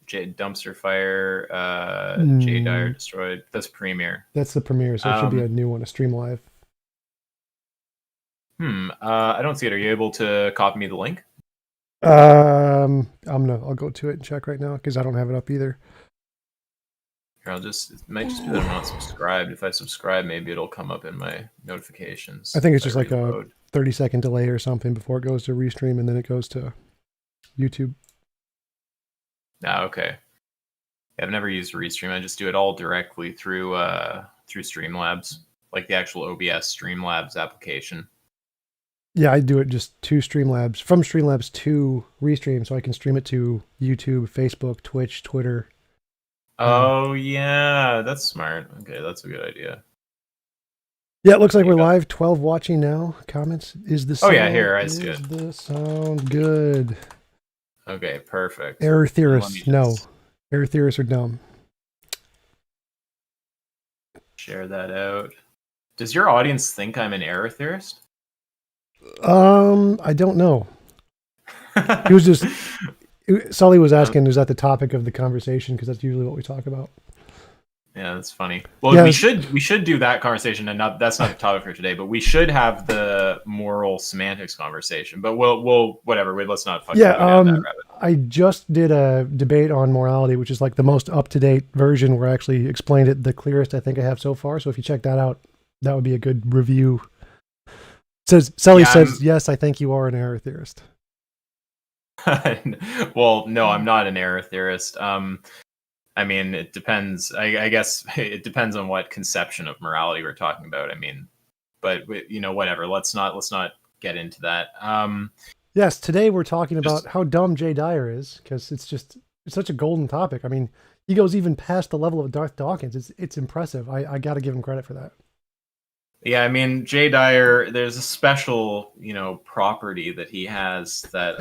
Dumpster Fire, Jay Dyer Mm, destroyed. That's Premiere. that's the premiere, so it should be a new one, a stream live. I don't see it. Are you able to copy me the link? I'll go to it and check right now because I don't have it up either. Here, it might just be that I'm not subscribed. If I subscribe, maybe it'll come up in my I notifications think it's if I just like a reload. 30-second delay or something before it goes to restream and then it goes to YouTube. Ah, okay. Yeah, I've never used Restream. I just do it all directly through Streamlabs, like the actual OBS Streamlabs application. Yeah, I do it just to Streamlabs, from Streamlabs to Restream, so I can stream it to YouTube, Facebook, Twitch, Twitter. Oh yeah, that's smart. Okay, that's a good idea. Yeah, it looks like we're live. 12 watching now. Comments. Is the sound, oh yeah, here I see is it. the sound good? Okay, perfect. Error theorists, no. Error theorists are dumb. Share that out. Does your audience think I'm an error theorist? I don't know. He was just Sully was asking, is that the topic of the conversation? Because that's usually what we talk about. Yeah, that's funny. Well, we should do that conversation, and that's not the topic for today. But we should have the moral semantics conversation. But we'll whatever. Let's not fucking go down that rabbit. I just did a debate on morality, which is like the most up to date version, where I actually explained it the clearest I think I have so far. So if you check that out, that would be a good review. Sully says, yes, I think you are an error theorist. Well, no, I'm not an error theorist. I mean, it depends. I guess it depends on what conception of morality we're talking about. I mean, but whatever. Let's not get into that. Yes, today we're talking about how dumb Jay Dyer is, because it's such a golden topic. I mean, he goes even past the level of Darth Dawkins. It's impressive. I got to give him credit for that. Yeah, I mean, Jay Dyer, there's a special, property that he has that,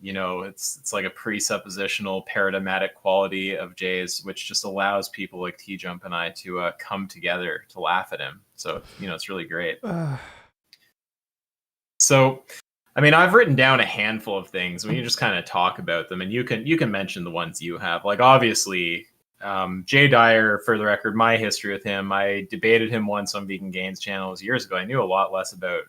it's like a presuppositional paradigmatic quality of Jay's, which just allows people like TJump and I to come together to laugh at him. So, it's really great. So, I mean, I've written down a handful of things. We can just kind of talk about them, and you can mention the ones you have. Like, obviously, Jay Dyer, for the record, my history with him, I debated him once on Vegan Gains channels years ago. I knew a lot less about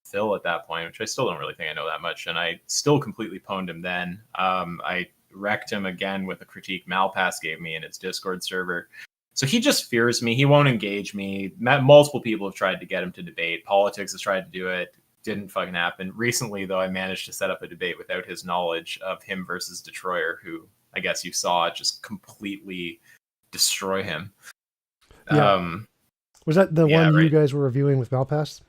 Phil at that point, which I still don't really think I know that much. And I still completely pwned him then. I wrecked him again with a critique Malpass gave me in its Discord server. So he just fears me. He won't engage me. Multiple people have tried to get him to debate. Politics has tried to do it. Didn't fucking happen. Recently, though, I managed to set up a debate without his knowledge of him versus Detroyer, who I guess you saw just completely destroy him. Yeah. Was that the one you guys were reviewing with Malpass?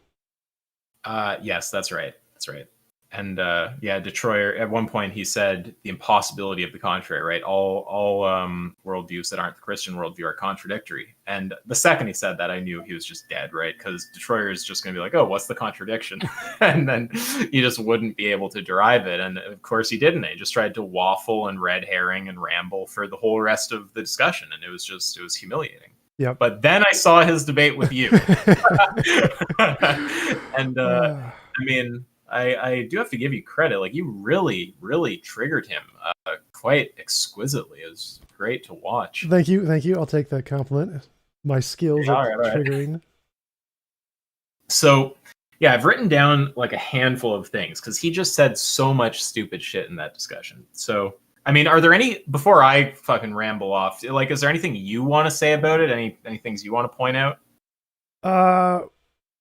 Yes, that's right. That's right. And Detroyer, at one point he said the impossibility of the contrary, right? All worldviews that aren't the Christian worldview are contradictory. And the second he said that, I knew he was just dead, right? Because Detroyer is just going to be like, oh, what's the contradiction? And then he just wouldn't be able to derive it. And of course he didn't. He just tried to waffle and red herring and ramble for the whole rest of the discussion. And it was humiliating. Yeah. But then I saw his debate with you. And I mean, I do have to give you credit. Like, you really, really triggered him quite exquisitely. It was great to watch. Thank you. I'll take that compliment. My skills at triggering. Right. So, yeah, I've written down like a handful of things because he just said so much stupid shit in that discussion. So, I mean, are there any, before I fucking ramble off, like, is there anything you want to say about it? Any things you want to point out?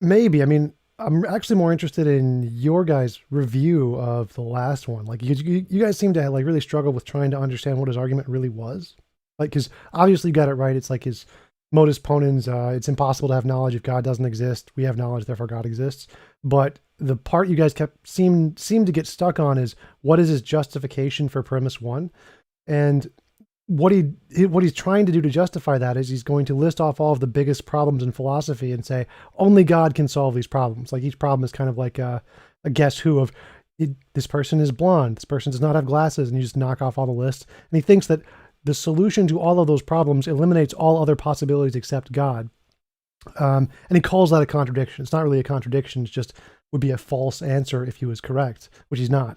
Maybe. I mean, I'm actually more interested in your guys' review of the last one. Like, you guys seem to like really struggle with trying to understand what his argument really was. Like, because obviously you got it right. It's like his modus ponens. It's impossible to have knowledge if God doesn't exist. We have knowledge, therefore God exists. But the part you guys seem to get stuck on is what is his justification for premise one, and what he's trying to do to justify that is he's going to list off all of the biggest problems in philosophy and say only God can solve these problems. Like, each problem is kind of like a guess who of this person is blonde, this person does not have glasses, and you just knock off all the lists. And he thinks that the solution to all of those problems eliminates all other possibilities except God. And he calls that a contradiction. It's not really a contradiction. It's just would be a false answer if he was correct, which he's not.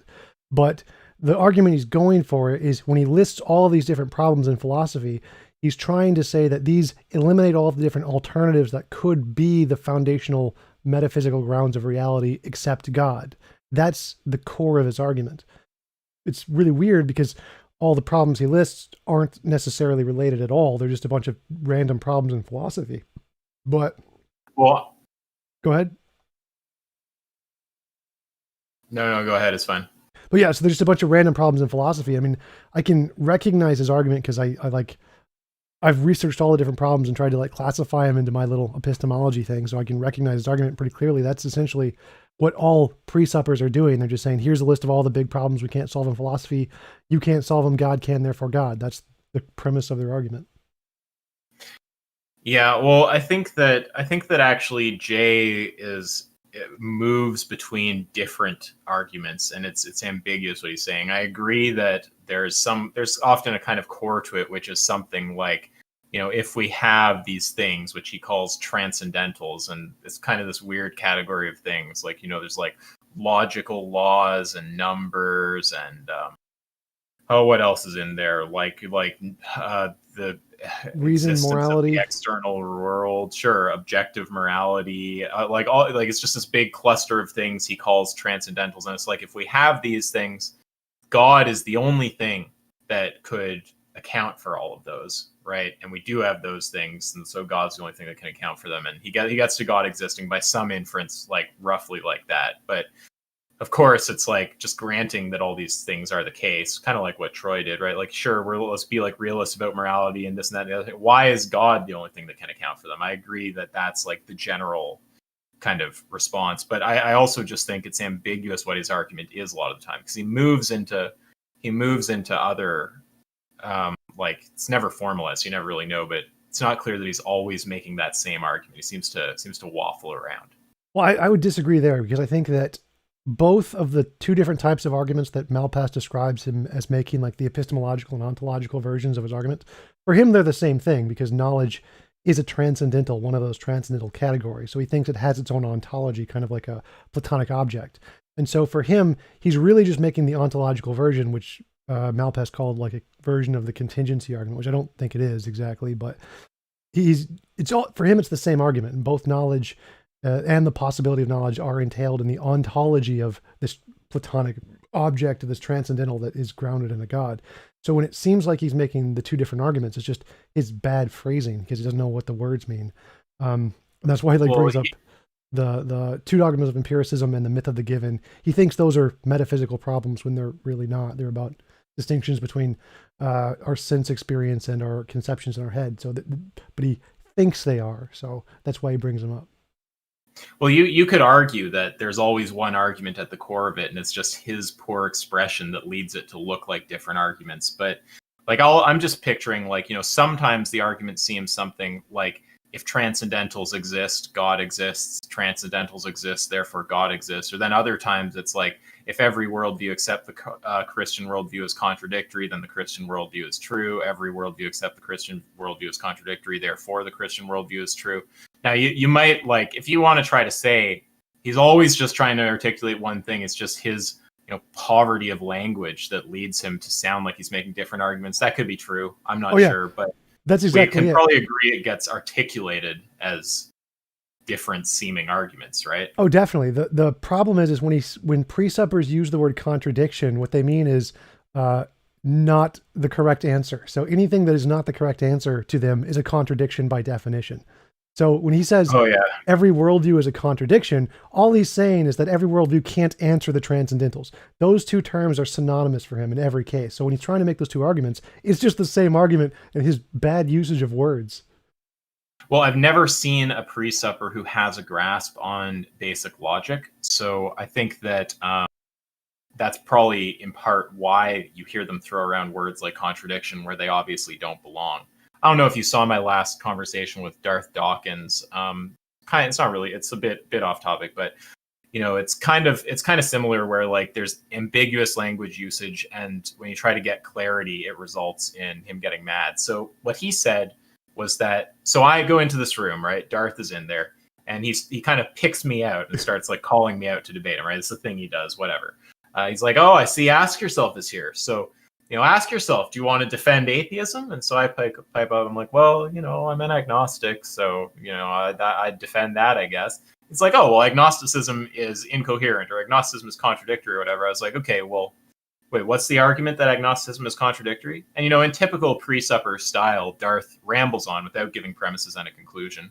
But the argument he's going for is when he lists all of these different problems in philosophy, he's trying to say that these eliminate all of the different alternatives that could be the foundational metaphysical grounds of reality except God. That's the core of his argument. It's really weird because all the problems he lists aren't necessarily related at all. They're just a bunch of random problems in philosophy. But, Well, go ahead. no, go ahead. It's fine. But yeah, so there's just a bunch of random problems in philosophy. I mean, I can recognize his argument because I've researched all the different problems and tried to like classify them into my little epistemology thing, so I can recognize his argument pretty clearly. That's essentially what all pre-suppers are doing. They're just saying, here's a list of all the big problems we can't solve in philosophy. You can't solve them. God can, therefore God. That's the premise of their argument. Yeah, well, I think that actually Jay moves between different arguments, and it's ambiguous what he's saying. I agree that there's often a kind of core to it, which is something like, if we have these things, which he calls transcendentals, and it's kind of this weird category of things, like, there's like logical laws and numbers and what else is in there? Like the reason, morality, of the external world, sure, objective morality, it's just this big cluster of things he calls transcendentals. And it's like, if we have these things, God is the only thing that could account for all of those, right? And we do have those things, and so God's the only thing that can account for them. And he gets to God existing by some inference, like roughly like that. But of course, it's like just granting that all these things are the case, kind of like what Troy did, right? Like, sure, let's be like realists about morality and this and that and the other thing. Why is God the only thing that can account for them? I agree that that's like the general kind of response, but I also just think it's ambiguous what his argument is a lot of the time, because he moves into other like, it's never formalized, you never really know, but it's not clear that he's always making that same argument. He seems to waffle around. Well, I would disagree there, because I think that both of the two different types of arguments that Malpass describes him as making, like the epistemological and ontological versions of his argument, for him, they're the same thing, because knowledge is a transcendental, one of those transcendental categories. So he thinks it has its own ontology, kind of like a Platonic object. And so for him, he's really just making the ontological version, which Malpass called like a version of the contingency argument, which I don't think it is exactly, but for him, it's the same argument, and both knowledge and the possibility of knowledge are entailed in the ontology of this Platonic object, of this transcendental that is grounded in a God. So when it seems like he's making the two different arguments, it's just his bad phrasing, because he doesn't know what the words mean. And that's why he brings up the two dogmas of empiricism and the myth of the given. He thinks those are metaphysical problems when they're really not. They're about distinctions between our sense experience and our conceptions in our head. But he thinks they are. So that's why he brings them up. Well, you could argue that there's always one argument at the core of it, and it's just his poor expression that leads it to look like different arguments. But like, I'm just picturing, like, sometimes the argument seems something like, if transcendentals exist, God exists, transcendentals exist, therefore God exists. Or then other times it's like, if every worldview except the Christian worldview is contradictory, then the Christian worldview is true. Every worldview except the Christian worldview is contradictory, therefore the Christian worldview is true. Now, you might, like, if you want to try to say he's always just trying to articulate one thing, it's just his poverty of language that leads him to sound like he's making different arguments. That could be true. I'm not sure, but that's exactly we can probably agree it gets articulated as different seeming arguments, right? Oh, definitely. The problem is when pre-suppers use the word contradiction, what they mean is not the correct answer. So anything that is not the correct answer to them is a contradiction by definition. So when he says every worldview is a contradiction, all he's saying is that every worldview can't answer the transcendentals. Those two terms are synonymous for him in every case. So when he's trying to make those two arguments, it's just the same argument and his bad usage of words. Well, I've never seen a pre-supper who has a grasp on basic logic. So I think that that's probably in part why you hear them throw around words like contradiction where they obviously don't belong. I don't know if you saw my last conversation with Darth Dawkins. It's not really, it's a bit off topic, but it's kind of similar where, like, there's ambiguous language usage, and when you try to get clarity, it results in him getting mad. So what he said was that, so I go into this room, right? Darth is in there, and he kind of picks me out and starts like calling me out to debate him, right? It's the thing he does, whatever. He's like, oh, I see. Ask yourself is here. So, ask yourself, do you want to defend atheism? And so I pipe up. I'm like, well, I'm an agnostic, so I defend that, I guess. It's like, oh, well, agnosticism is incoherent or agnosticism is contradictory or whatever. I was like, okay, well, wait, what's the argument that agnosticism is contradictory? And, in typical pre-supper style, Darth rambles on without giving premises and a conclusion.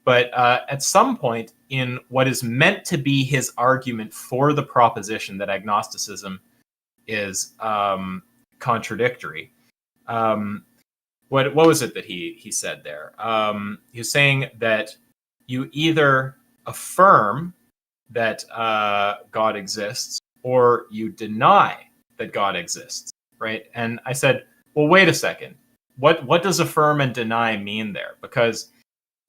But at some point in what is meant to be his argument for the proposition that agnosticism is contradictory, what was it that he said there? He was saying that you either affirm that God exists or you deny that God exists, right? And I said, well, wait a second. What does affirm and deny mean there? Because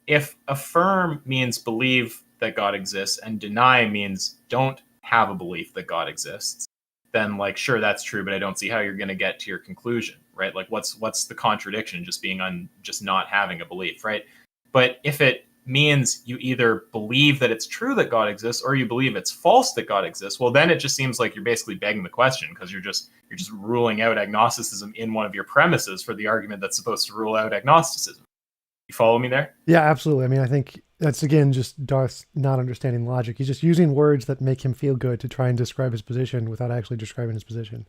if affirm means believe that God exists and deny means don't have a belief that God exists, then sure, that's true, but I don't see how you're going to get to your conclusion, right? Like what's the contradiction? Just being just not having a belief, right? But if it means you either believe that it's true that God exists or you believe it's false that God exists, well, then it just seems like you're basically begging the question, because you're just ruling out agnosticism in one of your premises for the argument that's supposed to rule out agnosticism. You follow me there? Yeah, absolutely. I mean, I think that's, again, just Darth not understanding logic. He's just using words that make him feel good to try and describe his position without actually describing his position.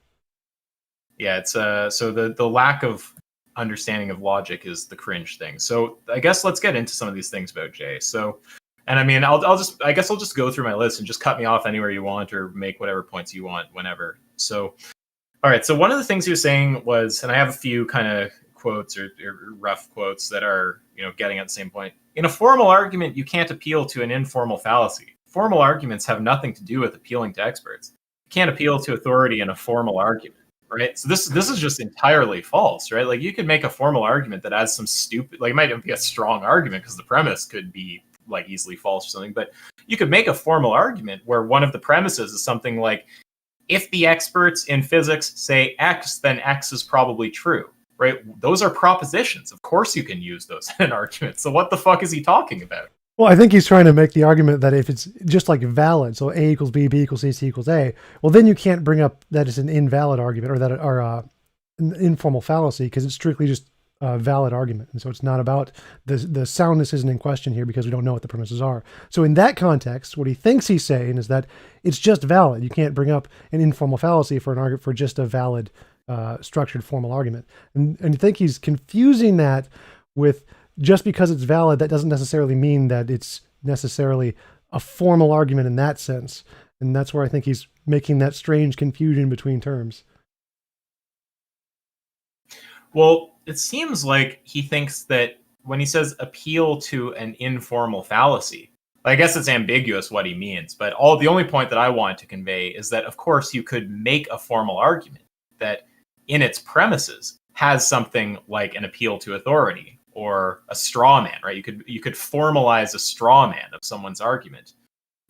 Yeah, it's so the lack of understanding of logic is the cringe thing. So I guess let's get into some of these things about Jay. So, and I mean, I'll just go through my list and just cut me off anywhere you want or make whatever points you want whenever. So, all right. So one of the things he was saying was, and I have a few kind of quotes or rough quotes that are, getting at the same point. In a formal argument, you can't appeal to an informal fallacy. Formal arguments have nothing to do with appealing to experts. You can't appeal to authority in a formal argument, right? So this is just entirely false, right? Like you could make a formal argument that has some stupid, it might not be a strong argument because the premise could be easily false or something, but you could make a formal argument where one of the premises is something like, if the experts in physics say X, then X is probably true. Right? Those are propositions. Of course you can use those in an argument. So what the fuck is he talking about? Well, I think he's trying to make the argument that if it's just valid, so A equals B, B equals C, C equals A, well, then you can't bring up that it's an invalid argument or an informal fallacy, because it's strictly just a valid argument. And so it's not about the soundness isn't in question here because we don't know what the premises are. So in that context, what he thinks he's saying is that it's just valid. You can't bring up an informal fallacy for an argument for just a valid structured formal argument. And I think he's confusing that with just because it's valid, that doesn't necessarily mean that it's necessarily a formal argument in that sense. And that's where I think he's making that strange confusion between terms. Well, it seems like he thinks that when he says appeal to an informal fallacy, I guess it's ambiguous what he means, but the only point that I want to convey is that, of course, you could make a formal argument that in its premises has something like an appeal to authority or a straw man, right? You could formalize a straw man of someone's argument.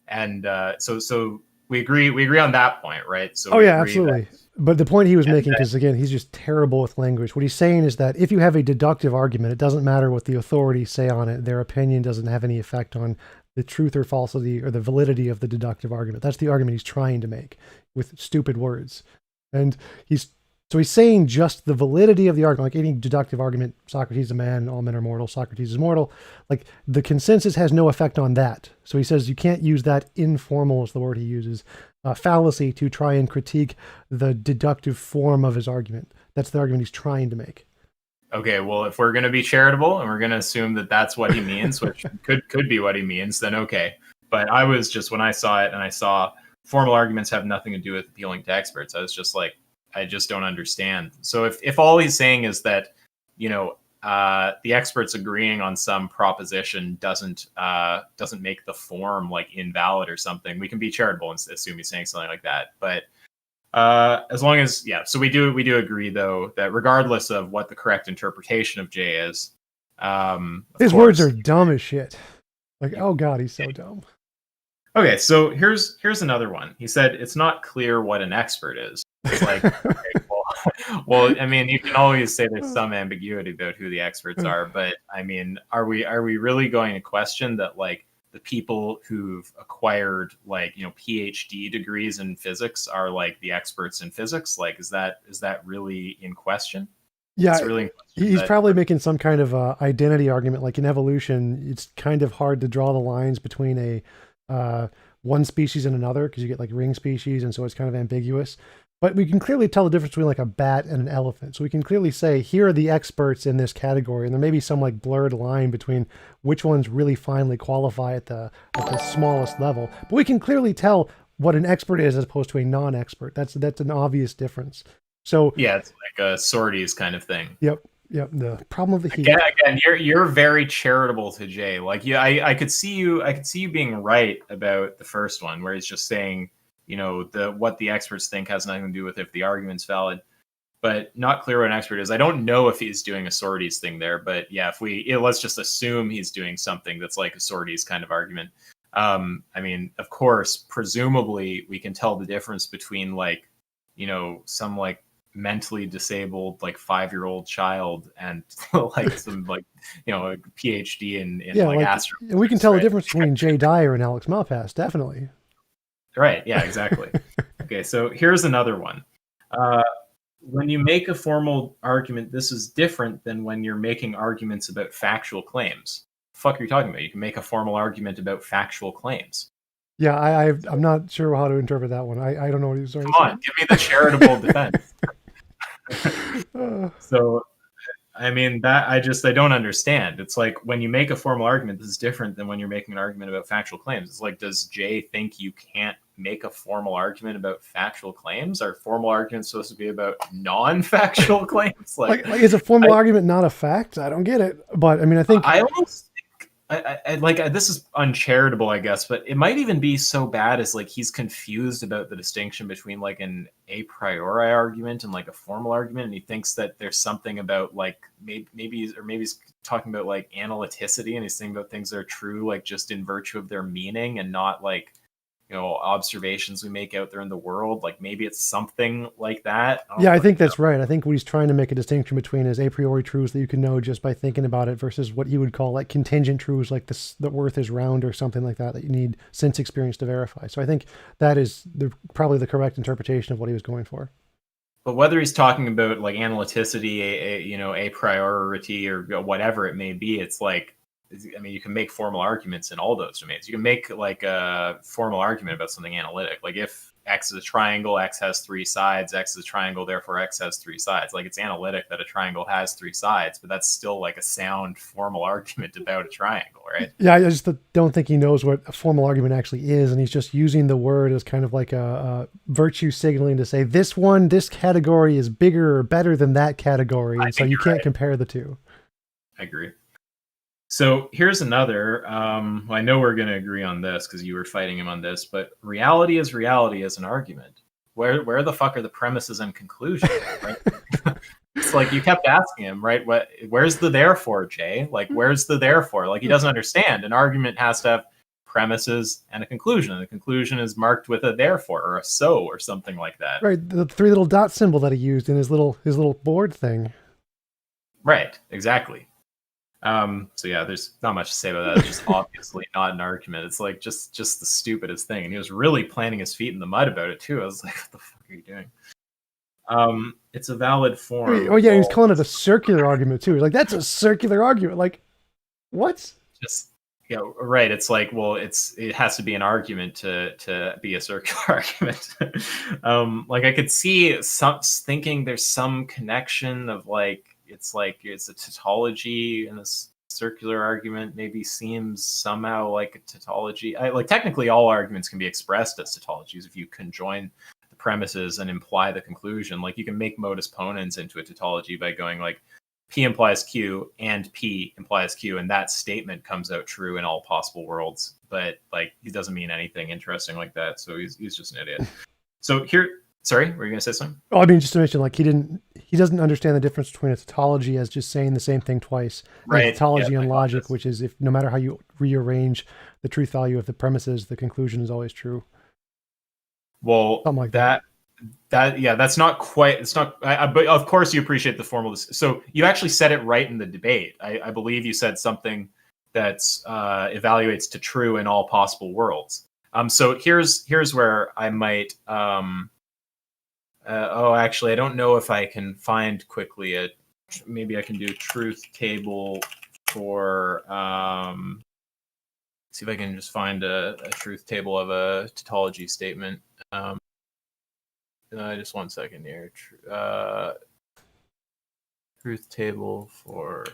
And so we agree on that point, right? So yeah, absolutely. But the point he was making, because again, he's just terrible with language. What he's saying is that if you have a deductive argument, it doesn't matter what the authorities say on it. Their opinion doesn't have any effect on the truth or falsity or the validity of the deductive argument. That's the argument he's trying to make with stupid words. And he's saying just the validity of the argument, like any deductive argument, Socrates is a man, all men are mortal, Socrates is mortal, the consensus has no effect on that. So he says you can't use that informal, is the word he uses, fallacy to try and critique the deductive form of his argument. That's the argument he's trying to make. Okay, well, if we're going to be charitable and we're going to assume that that's what he means, which could be what he means, then okay. But I was just, when I saw it and I saw formal arguments have nothing to do with appealing to experts, I was just like, I just don't understand. So if all he's saying is that, the experts agreeing on some proposition doesn't make the form invalid or something, we can be charitable and assume he's saying something like that. But as long as, so we do agree though that regardless of what the correct interpretation of Jay is, his words are dumb as shit. Oh God, he's so dumb. Okay, so here's another one. He said it's not clear what an expert is. It's okay, well, I mean, you can always say there's some ambiguity about who the experts are, but I mean, are we really going to question that the people who've acquired like, you know, PhD degrees in physics are like the experts in physics? Like, is that really in question? Yeah, It's really in question he's that, probably making some kind of identity argument. Like in evolution, it's kind of hard to draw the lines between one species and another because you get like ring species, and so it's kind of ambiguous. But we can clearly tell the difference between like a bat and an elephant. So we can clearly say here are the experts in this category, and there may be some like blurred line between which ones really finally qualify at the smallest level. But we can clearly tell what an expert is as opposed to a non-expert. That's an obvious difference. So yeah, it's like a sorties kind of thing. Yep. The problem of the heat. Again, you're very charitable to Jay. Like, yeah, I could see you being right about the first one, where he's just saying, you know, what the experts think has nothing to do with if the argument's valid, but not clear what an expert is. I don't know if he's doing a sorties thing there, but yeah, let's just assume he's doing something that's like a sorties kind of argument. I mean, of course, presumably we can tell the difference between like, you know, some like mentally disabled like 5-year-old child and like some like, you know, a PhD in like astrophysics. And we can tell the difference between Jay Dyer and Alex Malpass, definitely. Right. Yeah, exactly. Okay, so here's another one. When you make a formal argument, this is different than when you're making arguments about factual claims. What the fuck are you talking about? You can make a formal argument about factual claims. Yeah, I'm not sure how to interpret that one. I don't know what he's saying. Come on, give me the charitable defense. So, I mean, that I don't understand. It's like when you make a formal argument, this is different than when you're making an argument about factual claims. It's like, does Jay think you can't make a formal argument about factual claims? Are formal arguments supposed to be about non-factual claims? Like is a formal argument not a fact? I don't get it. But I mean, I think I almost this is uncharitable, I guess, but it might even be so bad as like he's confused about the distinction between like an a priori argument and like a formal argument, and he thinks that there's something about like maybe he's talking about like analyticity, and he's thinking about things that are true like just in virtue of their meaning and not like, you know, observations we make out there in the world. Like maybe it's something like that. I think that's right. I think what he's trying to make a distinction between is a priori truths that you can know just by thinking about it versus what he would call like contingent truths, like the earth is round or something like that you need sense experience to verify. So I think that is probably the correct interpretation of what he was going for. But whether he's talking about like analyticity, a priority, or whatever it may be, it's like, I mean, you can make formal arguments in all those domains. You can make like a formal argument about something analytic. Like if X is a triangle, X has 3 sides, X is a triangle, therefore X has 3 sides. Like it's analytic that a triangle has 3 sides, but that's still like a sound formal argument about a triangle, right? Yeah, I just don't think he knows what a formal argument actually is. And he's just using the word as kind of like a virtue signaling to say this category is bigger or better than that category. And so you can't compare the two. I agree. So here's another. I know we're going to agree on this because you were fighting him on this, but reality is an argument. Where the fuck are the premises and conclusions? Right? It's like you kept asking him, right? Where's the therefore, Jay? Like, where's the therefore? Like he doesn't understand. An argument has to have premises and a conclusion. And the conclusion is marked with a therefore or a so or something like that. Right. The 3 little dot symbol that he used in his little board thing. Right. Exactly. So yeah, there's not much to say about that. It's just obviously not an argument. It's like just the stupidest thing. And he was really planting his feet in the mud about it too. I was like, what the fuck are you doing? It's a valid form. Oh yeah, he was calling it a circular argument too. Like that's a circular argument. Like what? Just right. It's like, well, it has to be an argument to be a circular argument. Like I could see thinking there's some connection of like, it's a tautology, and this circular argument maybe seems somehow like a tautology. Like technically all arguments can be expressed as tautologies if you conjoin the premises and imply the conclusion. Like you can make modus ponens into a tautology by going like P implies Q and P implies Q, and that statement comes out true in all possible worlds. But like he doesn't mean anything interesting like that, so he's just an idiot. So here. Sorry, were you going to say something? Oh, I mean, just to mention, like he doesn't understand the difference between a tautology as just saying the same thing twice. Right. And tautology and logic, which is if no matter how you rearrange the truth value of the premises, the conclusion is always true. Well, something like that. That's not quite. It's not. But of course, you appreciate the formal. So you actually said it right in the debate. I believe you said something that's evaluates to true in all possible worlds. So here's where I might. Actually, I don't know if I can find quickly maybe I can do a truth table for. See if I can just find a truth table of a tautology statement. Just 1 second here. Truth table for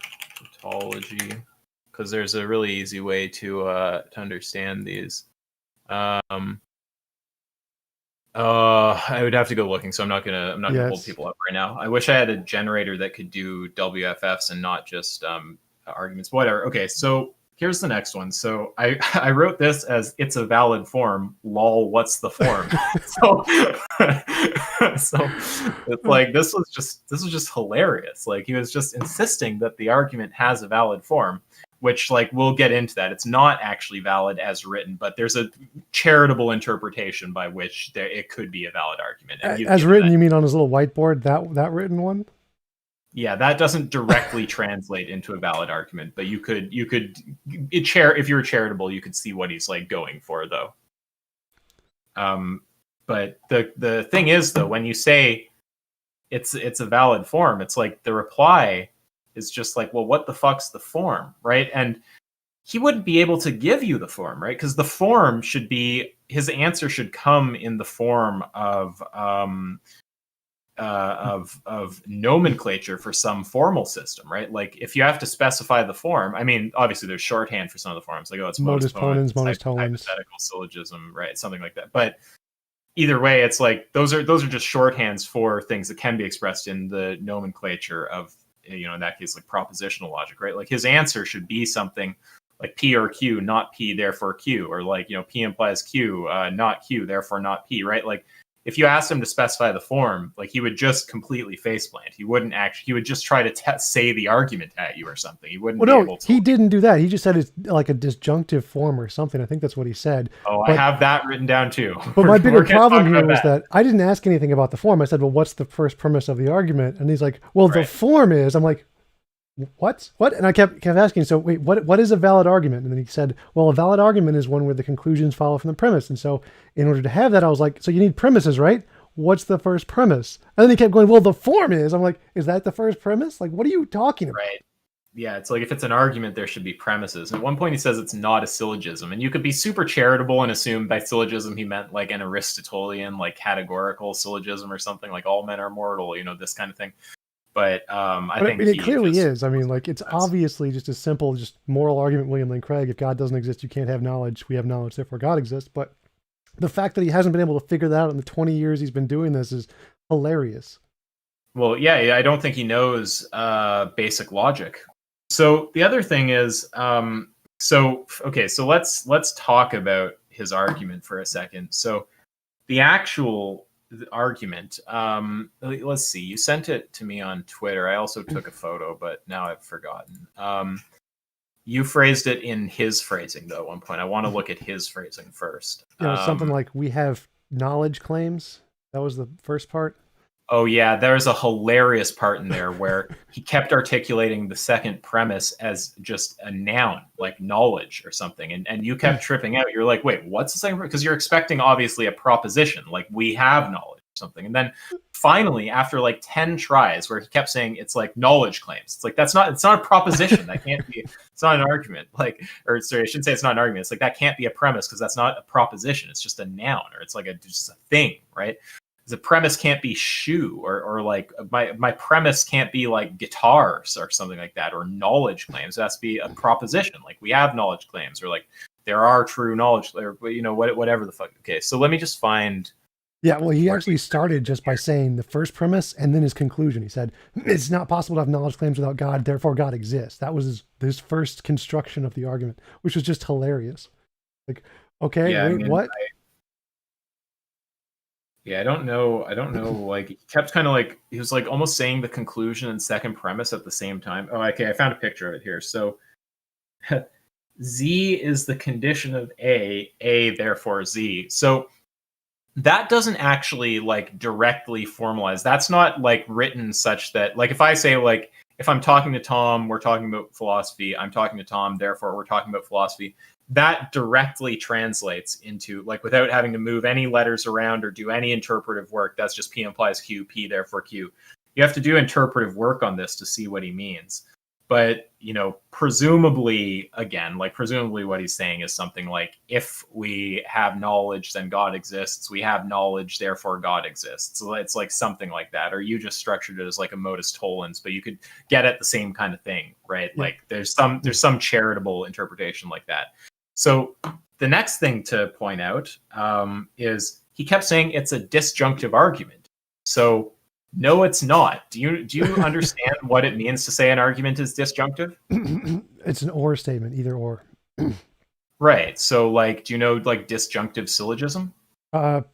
tautology, because there's a really easy way to understand these. I would have to go looking, so I'm not gonna hold people up right now. I wish I had a generator that could do WFFs and not just arguments. Whatever. Okay, so here's the next one. So I wrote this as "it's a valid form." Lol, what's the form? so it's like this was just hilarious. Like he was just insisting that the argument has a valid form, which like we'll get into that. It's not actually valid as written, but there's a charitable interpretation by which it could be a valid argument. And as written, you mean on his little whiteboard, that written one? Yeah, that doesn't directly translate into a valid argument, but if you were charitable, you could see what he's like going for, though. But the thing is, though, when you say it's a valid form, it's like the reply is just like, well, what the fuck's the form, right? And he wouldn't be able to give you the form, right? Because the form should be, his answer should come in the form of nomenclature for some formal system, right? Like if you have to specify the form, I mean, obviously there's shorthand for some of the forms, like it's modus ponens, hypothetical syllogism, right? Something like that. But either way, it's like those are just shorthands for things that can be expressed in the nomenclature of, in that case, like propositional logic, right? Like his answer should be something like P or Q, not P, therefore Q, or like, P implies Q, not Q, therefore not P, right? Like if you asked him to specify the form, like he would just completely faceplant. He would just try to say the argument at you or something. He wouldn't be able to. He didn't do that. He just said it's like a disjunctive form or something. I think that's what he said. I have that written down too. But my bigger problem here was that I didn't ask anything about the form. I said, well, what's the first premise of the argument? And he's like, well, the form is, I'm like, what? And I kept asking, so wait, what is a valid argument? And then he said, well, a valid argument is one where the conclusions follow from the premise. And so in order to have that, I was like, so you need premises, right? What's the first premise? And then he kept going, well, the form is. I'm like, is that the first premise? Like, what are you talking about? Right. Yeah, it's like if it's an argument, there should be premises. And at one point he says it's not a syllogism. And you could be super charitable and assume by syllogism he meant like an Aristotelian, like categorical syllogism or something, like all men are mortal, this kind of thing. But I think it clearly is. I mean, like it's obviously just a simple, just moral argument, William Lane Craig. If God doesn't exist, you can't have knowledge. We have knowledge, therefore God exists. But the fact that he hasn't been able to figure that out in the 20 years he's been doing this is hilarious. Well, yeah, I don't think he knows basic logic. So the other thing is, so let's talk about his argument for a second. So the actual argument, let's see, you sent it to me on Twitter. I also took a photo, but now I've forgotten. You phrased it in his phrasing, though, at one point. I want to look at his phrasing first. Something like, we have knowledge claims. That was the first part. Oh, yeah. There's a hilarious part in there where he kept articulating the second premise as just a noun, like knowledge or something. And you kept tripping out. You're like, wait, what's the second? Because you're expecting, obviously, a proposition, like we have knowledge or something. And then finally, after like 10 tries where he kept saying it's like knowledge claims, it's like, it's not a proposition. That can't be, it's not an argument. Like, or sorry, I shouldn't say it's not an argument. It's like, that can't be a premise because that's not a proposition. It's just a noun, or it's like just a thing, right? The premise can't be shoe, or like my premise can't be like guitars or something like that, or knowledge claims. It has to be a proposition, like we have knowledge claims, or like there are true knowledge, or whatever the fuck. Okay, so let me just find. Yeah, well, he actually started just by saying the first premise and then his conclusion. He said it's not possible to have knowledge claims without God, therefore God exists. That was his first construction of the argument, which was just hilarious. Like, okay, yeah, wait, what? Yeah, I don't know. Like, he kept kind of like, he was like almost saying the conclusion and second premise at the same time. Oh, okay. I found a picture of it here. So Z is the condition of A, therefore Z. So that doesn't actually like directly formalize. That's not like written such that, like, if I say like if I'm talking to Tom, we're talking about philosophy. I'm talking to Tom, therefore we're talking about philosophy. That directly translates into, like, without having to move any letters around or do any interpretive work. That's just P implies Q, P therefore Q. You have to do interpretive work on this to see what he means. But, you know, presumably, again, like presumably what he's saying is something like, if we have knowledge, then God exists. We have knowledge, therefore God exists. So it's like something like that. Or you just structured it as like a modus tollens, but you could get at the same kind of thing, right? Yeah. Like there's some charitable interpretation like that. So the next thing to point out is he kept saying it's a disjunctive argument. So no, it's not. Do you understand what it means to say an argument is disjunctive? It's an or statement, either or. Right. So, like, do you know like disjunctive syllogism?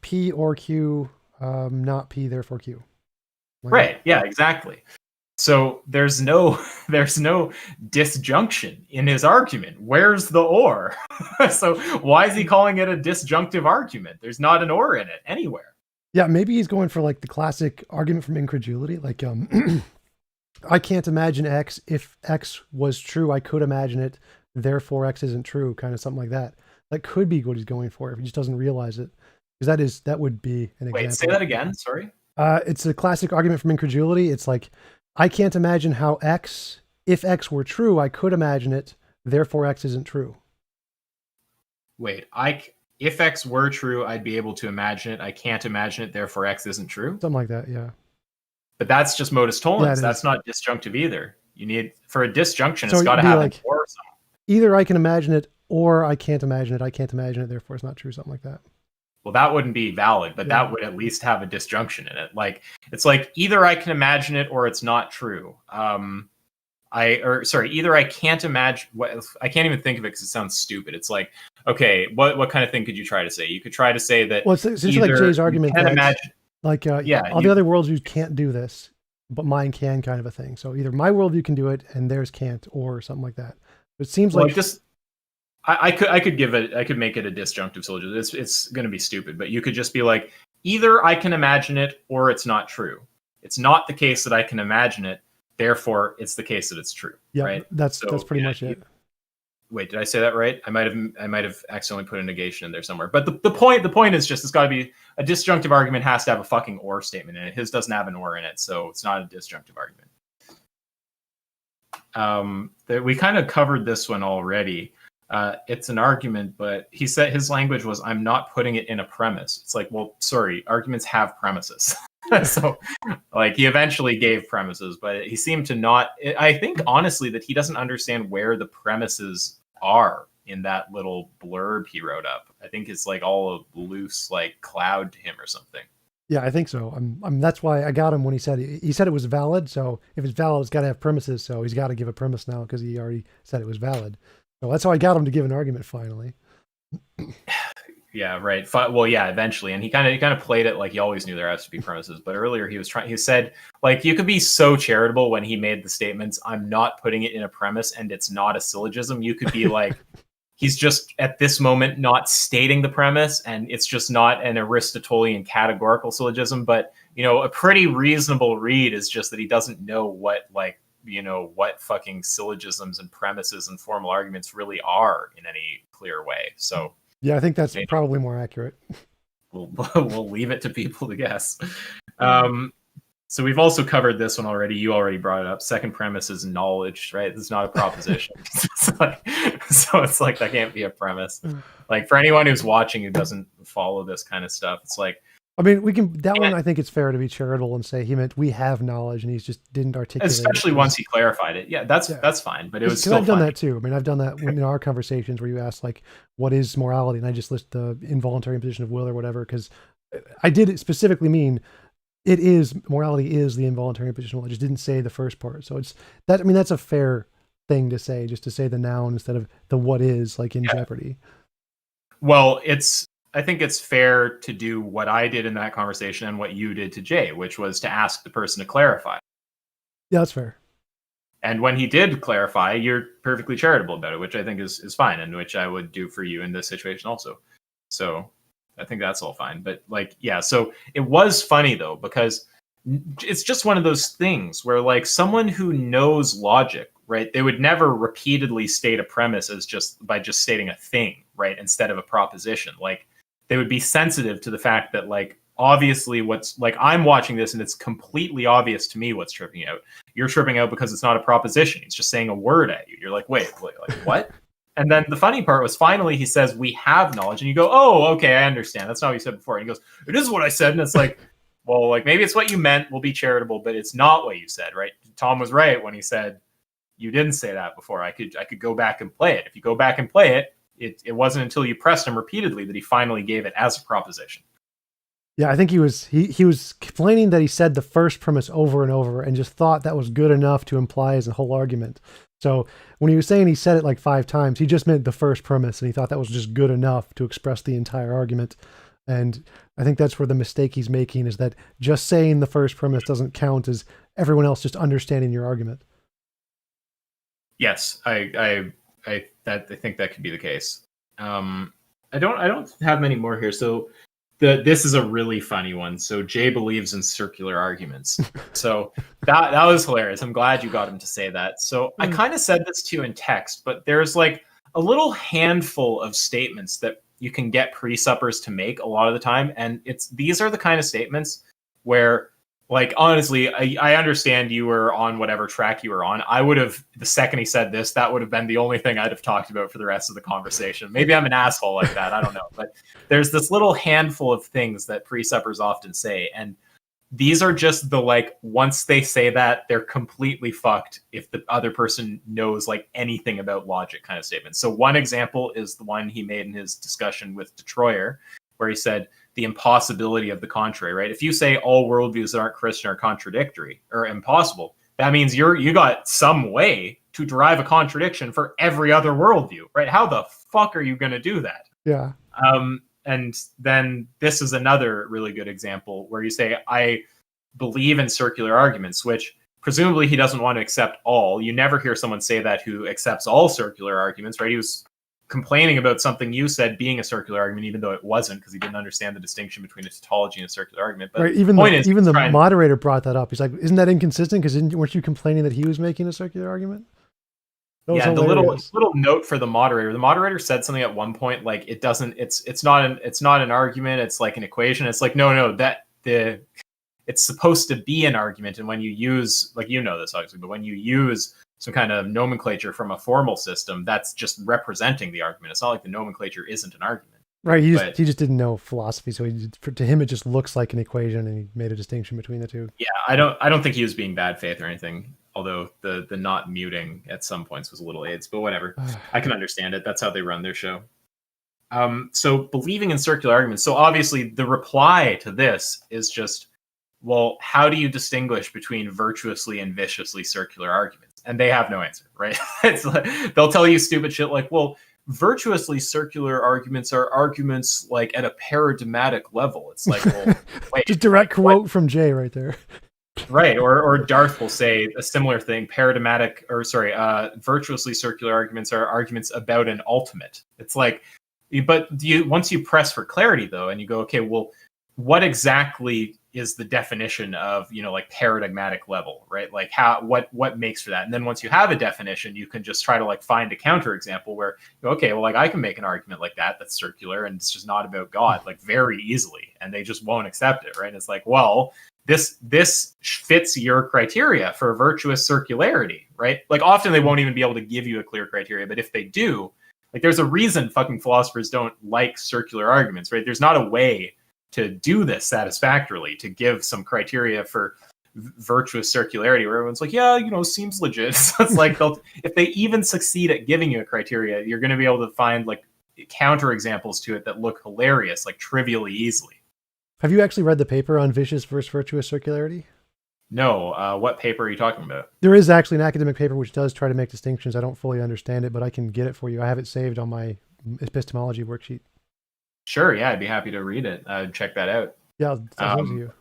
P or Q, not P, therefore Q. Like right. That. Yeah. Exactly. So there's no disjunction in his argument. Where's the or? So why is he calling it a disjunctive argument? There's not an or in it anywhere. Yeah, maybe he's going for like the classic argument from incredulity. Like, I can't imagine X. If X was true, I could imagine it. Therefore, X isn't true. Kind of something like that. That could be what he's going for if he just doesn't realize it. Because that would be an example. Wait, say that again. Sorry. It's a classic argument from incredulity. It's like, I can't imagine how X. If X were true, I could imagine it. Therefore, X isn't true. Wait, if X were true, I'd be able to imagine it. I can't imagine it, therefore X isn't true. Something like that, yeah. But that's just modus tollens. Yeah, that's not disjunctive either. You need, for a disjunction, so it's got to have like, an or something. Either I can imagine it or I can't imagine it. I can't imagine it, therefore it's not true, something like that. Well, that wouldn't be valid, but that would at least have a disjunction in it. Like, it's like either I can imagine it or it's not true. Either I can't imagine. I can't even think of it because it sounds stupid. It's like, okay, what kind of thing could you try to say? You could try to say that. Well, it's like Jay's argument that imagine, like, all the other worldviews can't do this, but mine can, kind of a thing. So either my worldview can do it and theirs can't, or something like that. It seems like just. I could make it a disjunctive syllogism. It's going to be stupid, but you could just be like, either I can imagine it or it's not true. It's not the case that I can imagine it. Therefore, it's the case that it's true. Yeah, right. That's pretty much it. Wait, did I say that right? I might have accidentally put a negation in there somewhere. But the point is just, it's got to be a disjunctive argument has to have a fucking or statement in it. His doesn't have an or in it, so it's not a disjunctive argument. We kind of covered this one already. It's an argument, but he said his language was, I'm not putting it in a premise. It's like, well, sorry, arguments have premises. So, like, he eventually gave premises, but he seemed to not. I think, honestly, that he doesn't understand where the premises are in that little blurb he wrote up. I think it's like all a loose, like, cloud to him or something. Yeah, I think so. That's why I got him when he said it was valid. So if it's valid, it's got to have premises. So he's got to give a premise now because he already said it was valid. So that's how I got him to give an argument finally. Yeah, right. Well, yeah, eventually. And he kind of played it like he always knew there has to be premises. But earlier he said, like, you could be so charitable when he made the statements, I'm not putting it in a premise and it's not a syllogism. You could be like, he's just at this moment not stating the premise and it's just not an Aristotelian categorical syllogism. But, you know, a pretty reasonable read is just that he doesn't know what, like, you know, what fucking syllogisms and premises and formal arguments really are in any clear way. So yeah, I think that's probably more accurate. We'll leave it to people to guess. So we've also covered this one already. You already brought it up. Second premise is knowledge, right? It's not a proposition. So it's like that can't be a premise. Like, for anyone who's watching who doesn't follow this kind of stuff, it's like, I mean, one, I think it's fair to be charitable and say he meant we have knowledge and he just didn't articulate it. Especially once he clarified it. Yeah, that's fine. But it was still I've done that too. I mean, I've done that in our conversations where you ask, like, what is morality? And I just list the involuntary imposition of will or whatever, because I did specifically mean morality is the involuntary imposition of will. I just didn't say the first part. So it's that, I mean, that's a fair thing to say, just to say the noun instead of the what is, like in Jeopardy. Well, I think it's fair to do what I did in that conversation and what you did to Jay, which was to ask the person to clarify. Yeah, that's fair. And when he did clarify, you're perfectly charitable about it, which I think is fine, and which I would do for you in this situation also. So I think that's all fine. But, like, yeah, so it was funny, though, because it's just one of those things where like someone who knows logic, right? They would never repeatedly state a premise as just by just stating a thing, right? Instead of a proposition. Like they would be sensitive to the fact that like obviously what's like I'm watching this and it's completely obvious to me what's tripping out. You're tripping out because it's not a proposition. He's just saying a word at you. You're like, wait, like what? And then the funny part was finally he says, we have knowledge. And you go, oh, okay, I understand. That's not what you said before. And he goes, it is what I said. And it's like, well, like maybe it's what you meant. We'll be charitable, but it's not what you said, right? Tom was right when he said you didn't say that before. I could go back and play it. If you go back and play it, it wasn't until you pressed him repeatedly that he finally gave it as a proposition. Yeah, I think he was complaining that he said the first premise over and over and just thought that was good enough to imply his whole argument. So when he was saying he said it like 5 times, he just meant the first premise and he thought that was just good enough to express the entire argument. And I think that's where the mistake he's making is that just saying the first premise doesn't count as everyone else just understanding your argument. Yes, I think that could be the case. I don't have many more here. So this is a really funny one. So Jay believes in circular arguments. So that was hilarious. I'm glad you got him to say that. So I kind of said this to you in text, but there's like a little handful of statements that you can get pre-suppers to make a lot of the time. And these are the kind of statements where, like, honestly, I understand you were on whatever track you were on. I would have, the second he said this, that would have been the only thing I'd have talked about for the rest of the conversation. Maybe I'm an asshole like that. I don't know. But there's this little handful of things that pre-suppers often say. And these are just the, like, once they say that, they're completely fucked if the other person knows, like, anything about logic kind of statements. So one example is the one he made in his discussion with Detroyer, where he said the impossibility of the contrary, right? If you say all worldviews that aren't Christian are contradictory or impossible, that means you got some way to derive a contradiction for every other worldview, right? How the fuck are you going to do that? Yeah. And then this is another really good example where you say, I believe in circular arguments, which presumably he doesn't want to accept all. You never hear someone say that who accepts all circular arguments, right? He was complaining about something you said being a circular argument, even though it wasn't, because he didn't understand the distinction between a tautology and a circular argument. But right, even the moderator brought that up. He's like, isn't that inconsistent? Because weren't you complaining that he was making a circular argument? Yeah, the little note for the moderator. The moderator said something at one point like it's not an argument. It's like an equation. It's like no, it's supposed to be an argument. And when you use, like, you know this obviously, but when you use some kind of nomenclature from a formal system, that's just representing the argument. It's not like the nomenclature isn't an argument. Right. He just didn't know philosophy, so to him it just looks like an equation, and he made a distinction between the two. Yeah, I don't think he was being bad faith or anything. Although the not muting at some points was a little AIDS, but whatever. I can understand it. That's how they run their show. So believing in circular arguments. So obviously the reply to this is just, well, how do you distinguish between virtuously and viciously circular arguments? And they have no answer, right? It's like, they'll tell you stupid shit like, well, virtuously circular arguments are arguments like at a paradigmatic level. It's like, well, wait, just direct quote from Jay right there. Right, or Darth will say a similar thing. Virtuously circular arguments are arguments about an ultimate. It's like, but once you press for clarity though, and you go, okay, well, what exactly is the definition of, like paradigmatic level, right? Like what makes for that? And then once you have a definition, you can just try to like find a counterexample where, okay, well, like I can make an argument like that's circular and it's just not about God, like very easily, and they just won't accept it, right? And it's like, well, this fits your criteria for virtuous circularity, right? Like often they won't even be able to give you a clear criteria, but if they do, like there's a reason fucking philosophers don't like circular arguments, right? There's not a way to do this satisfactorily, to give some criteria for virtuous circularity where everyone's like, yeah, seems legit. So it's like, if they even succeed at giving you a criteria, you're going to be able to find like counterexamples to it that look hilarious, like trivially easily. Have you actually read the paper on vicious versus virtuous circularity? No. What paper are you talking about? There is actually an academic paper which does try to make distinctions. I don't fully understand it, but I can get it for you. I have it saved on my epistemology worksheet. Sure, yeah, I'd be happy to read it. Check that out. Yeah, I'll show you.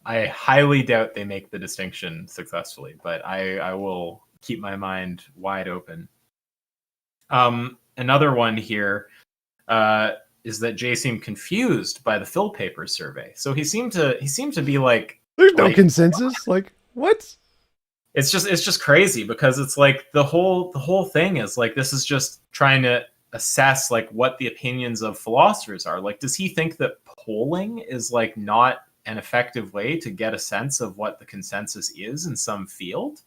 I highly doubt they make the distinction successfully, but I will keep my mind wide open. Another one here is that Jay seemed confused by the Phil Papers survey. So he seemed to be like There's no Like, consensus. Like, what? it's just crazy because it's like the whole thing is like this is just trying to assess like what the opinions of philosophers are. Like, does he think that polling is like not an effective way to get a sense of what the consensus is in some field?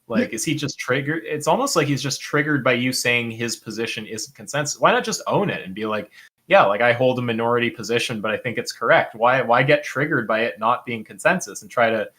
Yeah, Like, is he just triggered? It's almost like he's just triggered by you saying his position isn't consensus. Why not just own it and be like, yeah, like I hold a minority position, but I think it's correct. Why get triggered by it not being consensus and try to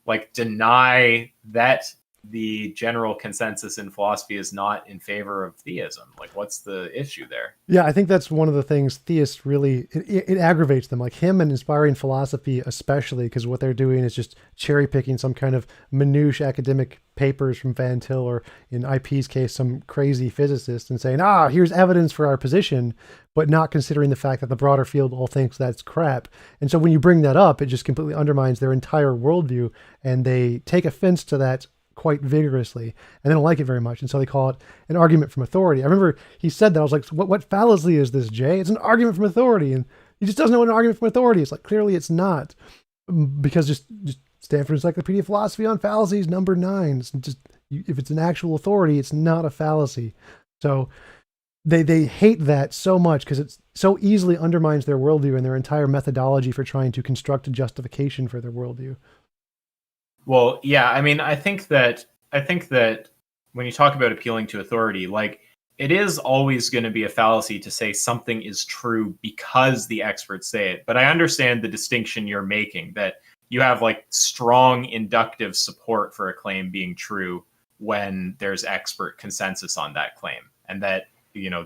like deny that the general consensus in philosophy is not in favor of theism? Like, what's the issue there? yeah, I think that's one of the things theists really it aggravates them, like him and inspiring philosophy, especially because what they're doing is just cherry picking some kind of minutiae academic papers from Van Til, or in IP's case, some crazy physicist, and saying, here's evidence for our position, but not considering the fact that the broader field all thinks that's crap. And so when you bring that up, it just completely undermines their entire worldview, and they take offense to that quite vigorously, and they don't like it very much, and so they call it an argument from authority. I remember he said that. I was like, what fallacy is this, Jay? It's an argument from authority. And he just doesn't know what an argument from authority is. Like, clearly it's not, because just Stanford Encyclopedia of Philosophy on fallacies number 9. It's just, if it's an actual authority, it's not a fallacy. So they hate that so much because it so easily undermines their worldview and their entire methodology for trying to construct a justification for their worldview. Well, yeah, I mean, I think that when you talk about appealing to authority, like it is always going to be a fallacy to say something is true because the experts say it. But I understand the distinction you're making, that you have like strong inductive support for a claim being true when there's expert consensus on that claim. And that,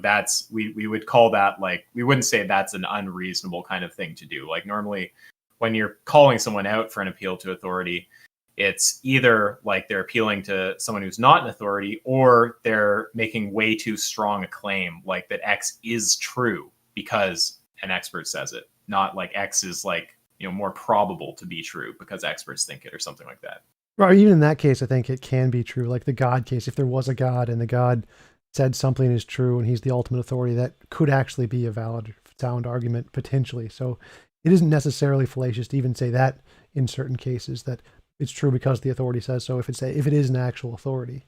that's, we would call that, like, we wouldn't say that's an unreasonable kind of thing to do. Like, normally when you're calling someone out for an appeal to authority, it's either like they're appealing to someone who's not an authority, or they're making way too strong a claim, like that X is true because an expert says it, not like X is like, more probable to be true because experts think it, or something like that. Right. Even in that case, I think it can be true. Like the God case, if there was a God and the God said something is true and he's the ultimate authority, that could actually be a valid, sound argument potentially. So it isn't necessarily fallacious to even say that in certain cases, that it's true because the authority says so, if it is an actual authority.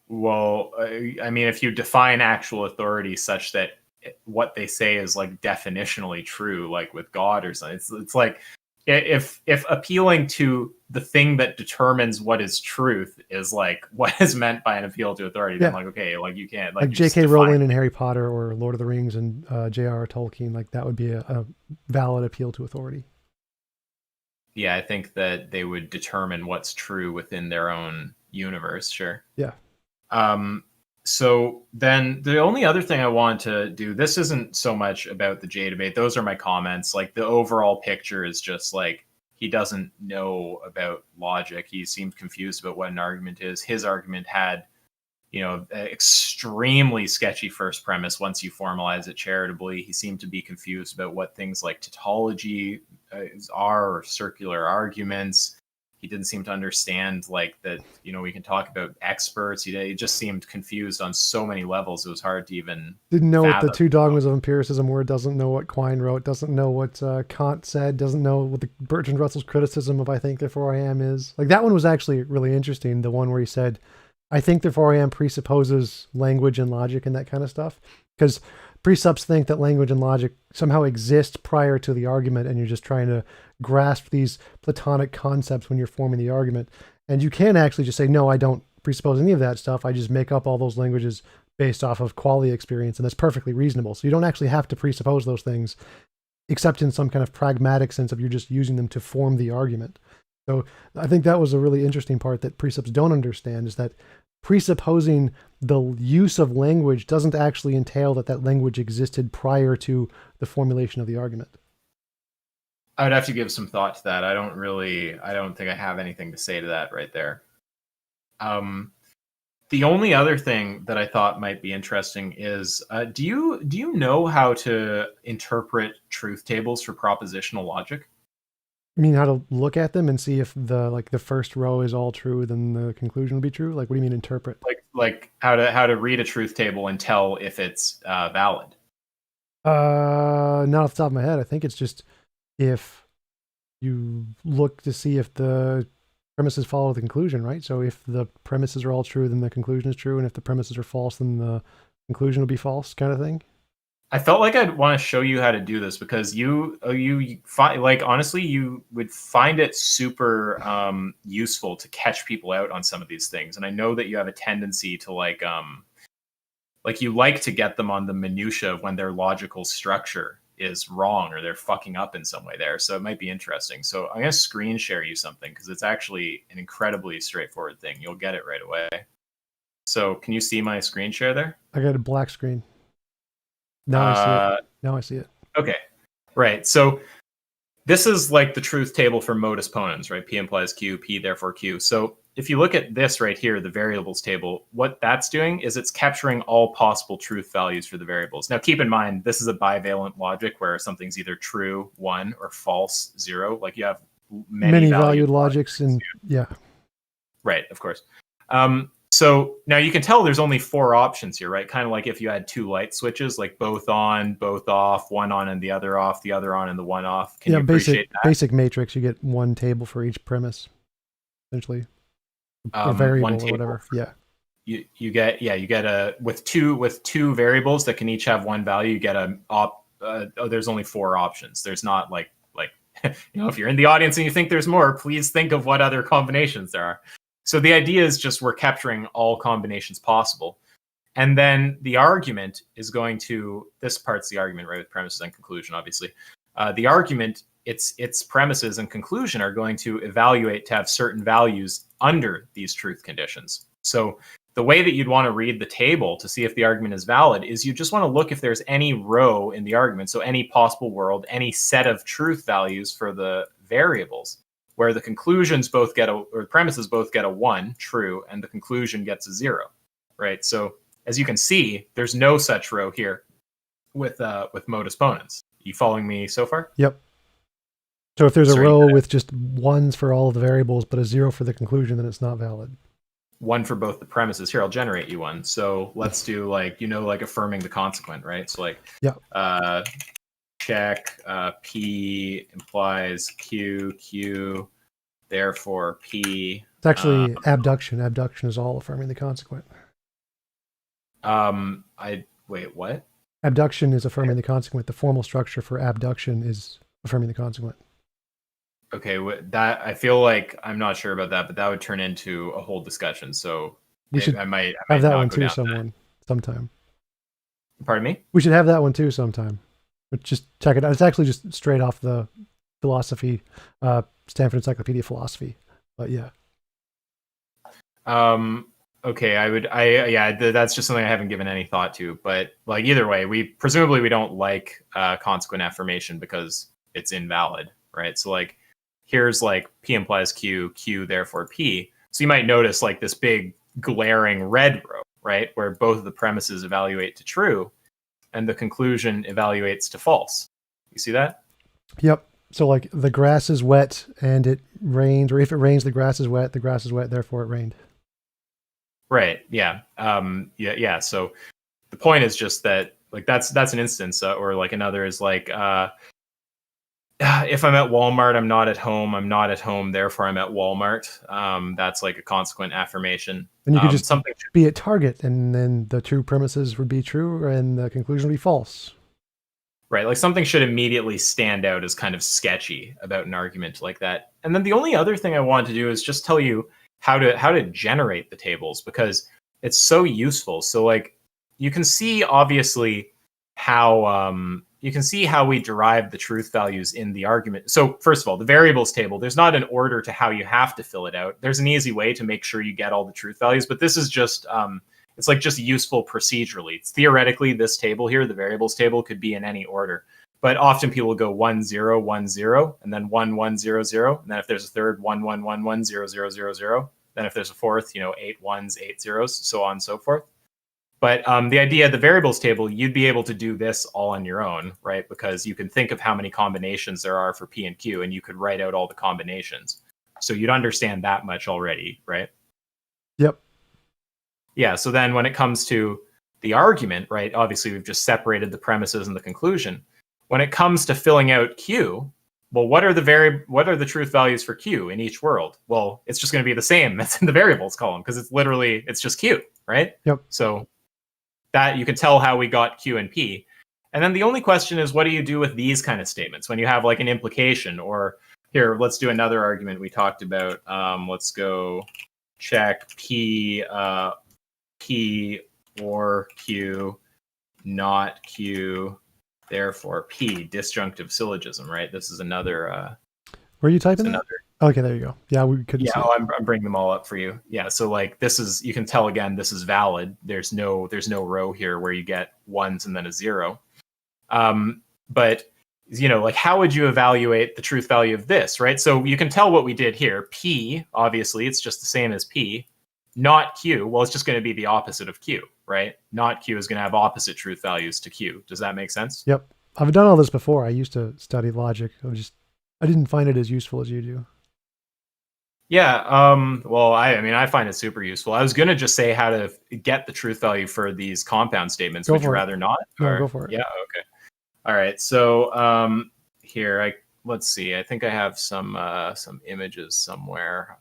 Well, I mean, if you define actual authority such that what they say is like definitionally true, like with God or something, it's like if appealing to the thing that determines what is truth is like what is meant by an appeal to authority, then like, okay, like you can't, like J.K. Rowling in Harry Potter, or Lord of the Rings and J.R.R. Tolkien, like that would be a valid appeal to authority. Yeah, I think that they would determine what's true within their own universe. Sure. Yeah. So then the only other thing I want to do, this isn't so much about the J debate. Those are my comments. Like the overall picture is just like, he doesn't know about logic. He seemed confused about what an argument is. His argument had, an extremely sketchy first premise. Once you formalize it charitably, he seemed to be confused about what things like tautology are, or circular arguments. He didn't seem to understand like that, we can talk about experts. He just seemed confused on so many levels. It was hard to even didn't know fathom. what the 2 dogmas of empiricism were, doesn't know what Quine wrote, doesn't know what Kant said, doesn't know what the Bertrand Russell's criticism of I think therefore I am is. Like that one was actually really interesting, the one where he said I think therefore I am presupposes language and logic and that kind of stuff, because precepts think that language and logic somehow exist prior to the argument, and you're just trying to grasp these Platonic concepts when you're forming the argument. And you can actually just say, no, I don't presuppose any of that stuff. I just make up all those languages based off of qualia experience, and that's perfectly reasonable. So you don't actually have to presuppose those things, except in some kind of pragmatic sense of you're just using them to form the argument. So I think that was a really interesting part that precepts don't understand, is that presupposing the use of language doesn't actually entail that language existed prior to the formulation of the argument. I would have to give some thought to that. I don't think I have anything to say to that right there. The only other thing that I thought might be interesting is, do you know how to interpret truth tables for propositional logic? I mean, how to look at them and see if the first row is all true, then the conclusion would be true? Like, what do you mean interpret? Like how to read a truth table and tell if it's valid? Not off the top of my head. I think it's just if you look to see if the premises follow the conclusion, right? So if the premises are all true, then the conclusion is true, and if the premises are false, then the conclusion will be false, kind of thing. I felt like I'd want to show you how to do this because you find, like, honestly, you would find it super useful to catch people out on some of these things. And I know that you have a tendency to like you like to get them on the minutia of when their logical structure is wrong or they're fucking up in some way there. So it might be interesting. So I'm going to screen share you something because it's actually an incredibly straightforward thing. You'll get it right away. So can you see my screen share there? I got a black screen. Now I see it. Now I see it. Okay. Right. So this is like the truth table for modus ponens, right? P implies Q, P therefore Q. So if you look at this right here, the variables table, what that's doing is it's capturing all possible truth values for the variables. Now, keep in mind, this is a bivalent logic where something's either true, 1, or false, 0. Like you have many valued logics and yeah. Right, of course. So now you can tell there's only 4 options here, right? Kind of like if you had 2 light switches, like both on, both off, one on and the other off, the other on and the one off. Can you appreciate that? Basic matrix, you get one table for each premise, essentially. A variable or whatever. Yeah. You get a with two variables that can each have one value, you get there's only 4 options. There's not like if you're in the audience and you think there's more, please think of what other combinations there are. So the idea is just we're capturing all combinations possible. And then the argument is going to, this part's the argument, right, with premises and conclusion, obviously. The argument, its premises and conclusion are going to evaluate to have certain values under these truth conditions. So the way that you'd want to read the table to see if the argument is valid is you just want to look if there's any row in the argument, so any possible world, any set of truth values for the variables, where the conclusions both get or the premises both get a 1, true, and the conclusion gets a 0, right? So as you can see, there's no such row here with modus ponens. You following me so far? Yep. So if there's a row with just 1s for all of the variables, but a 0 for the conclusion, then it's not valid. 1 for both the premises. Here, I'll generate you one. So let's do like affirming the consequent, right? So like, yeah. Check P implies Q, Q, therefore P. It's actually abduction. Abduction is all affirming the consequent. Wait, what? Abduction is affirming the consequent. The formal structure for abduction is affirming the consequent. Okay, that I feel like I'm not sure about that, but that would turn into a whole discussion. So I might have that one too sometime. Pardon me? We should have that one too sometime. But just check it out. It's actually just straight off the philosophy, Stanford Encyclopedia of Philosophy. But yeah. Okay, that's just something I haven't given any thought to. But like either way, we don't like consequent affirmation because it's invalid, right? So like here's like P implies Q, Q therefore P. So you might notice like this big glaring red row, right, where both of the premises evaluate to true and the conclusion evaluates to false. You see that? Yep. So like the grass is wet and it rains, or if it rains, the grass is wet, therefore it rained. Right. Yeah. Yeah. So the point is just that like that's an instance, or like another is like if I'm at Walmart, I'm not at home. I'm not at home, therefore I'm at Walmart. That's like a consequent affirmation. And you could just be at Target, and then the true premises would be true, and the conclusion would be false. Right, like something should immediately stand out as kind of sketchy about an argument like that. And then the only other thing I want to do is just tell you how to generate the tables, because it's so useful. So like you can see obviously how we derive the truth values in the argument. So first of all, the variables table, there's not an order to how you have to fill it out. There's an easy way to make sure you get all the truth values, but this is just it's like just useful procedurally. It's theoretically, this table here, the variables table, could be in any order, but often people go 1 0 1 0 and then 1 1 0 0, and then if there's a third 1 1 1 1 0 0 0 0, then if there's a fourth, 8 1s 8 0s, so on and so forth. But the idea of the variables table, you'd be able to do this all on your own, right? Because you can think of how many combinations there are for P and Q, and you could write out all the combinations. So you'd understand that much already, right? Yep. Yeah, so then when it comes to the argument, right, obviously we've just separated the premises and the conclusion. When it comes to filling out Q, well, what are the truth values for Q in each world? Well, it's just going to be the same as in the variables column because it's just Q, right? Yep. So that you can tell how we got Q and P. And then the only question is, what do you do with these kind of statements when you have like an implication? Or here, let's do another argument we talked about. Let's go check P or Q, not Q, therefore P, disjunctive syllogism, right? This is another. Were you typing that? Okay, there you go. Yeah, we couldn't see I'm bringing them all up for you. Yeah, so like this is, you can tell again, this is valid. There's no row here where you get ones and then a zero. But like how would you evaluate the truth value of this, right? So you can tell what we did here. P, obviously, it's just the same as P. Not Q, well, it's just going to be the opposite of Q, right? Not Q is going to have opposite truth values to Q. Does that make sense? Yep. I've done all this before. I used to study logic. I didn't find it as useful as you do. Yeah. Well, I find it super useful. I was going to just say how to get the truth value for these compound statements. Would you rather not? No, go for it. Yeah. Okay. All right. So here, let's see. I think I have some images somewhere.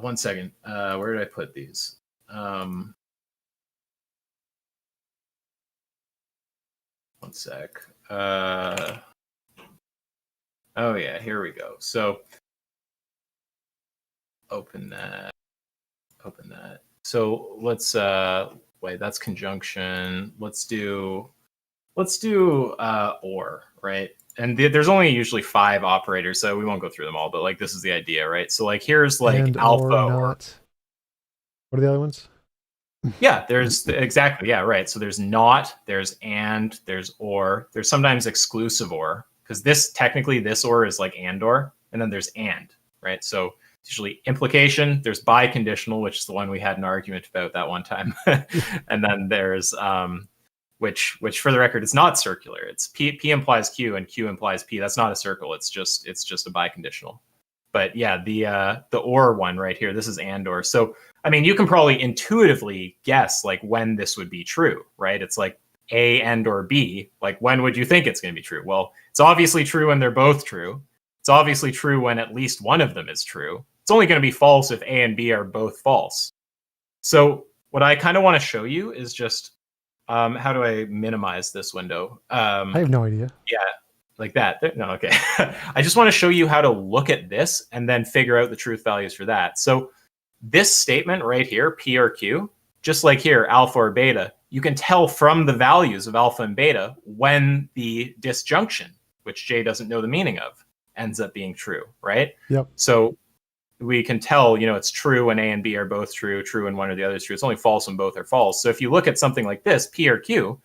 1 second. Where did I put these? One sec. Oh yeah, here we go. So open that. So let's wait, that's conjunction. Let's do or, right? And there's only usually 5 operators, so we won't go through them all, but like this is the idea, right? So like here's like and alpha or not. What are the other ones? Yeah, there's exactly, yeah, right. So there's not, there's and, there's or, there's sometimes exclusive or, because this or is like and or, and then there's and, right? So usually implication, there's biconditional, which is the one we had an argument about that one time. And then there's which for the record is not circular. It's P implies Q and Q implies P. That's not a circle. It's just a biconditional. But yeah, the or one right here, this is and or. So I mean, you can probably intuitively guess like when this would be true, right? It's like A and or B. Like when would you think it's going to be true? Well, it's obviously true when they're both true. It's obviously true when at least one of them is true. It's only going to be false if A and B are both false. So what I kind of want to show you is just how do I minimize this window? I have no idea. Yeah, like that. No, okay. I just want to show you how to look at this and then figure out the truth values for that. So this statement right here, P or Q, just like here, alpha or beta, you can tell from the values of alpha and beta when the disjunction, which Jay doesn't know the meaning of, ends up being true, right? Yep. So we can tell, it's true when A and B are both true when one or the other is true. It's only false when both are false. So if you look at something like this, P or Q,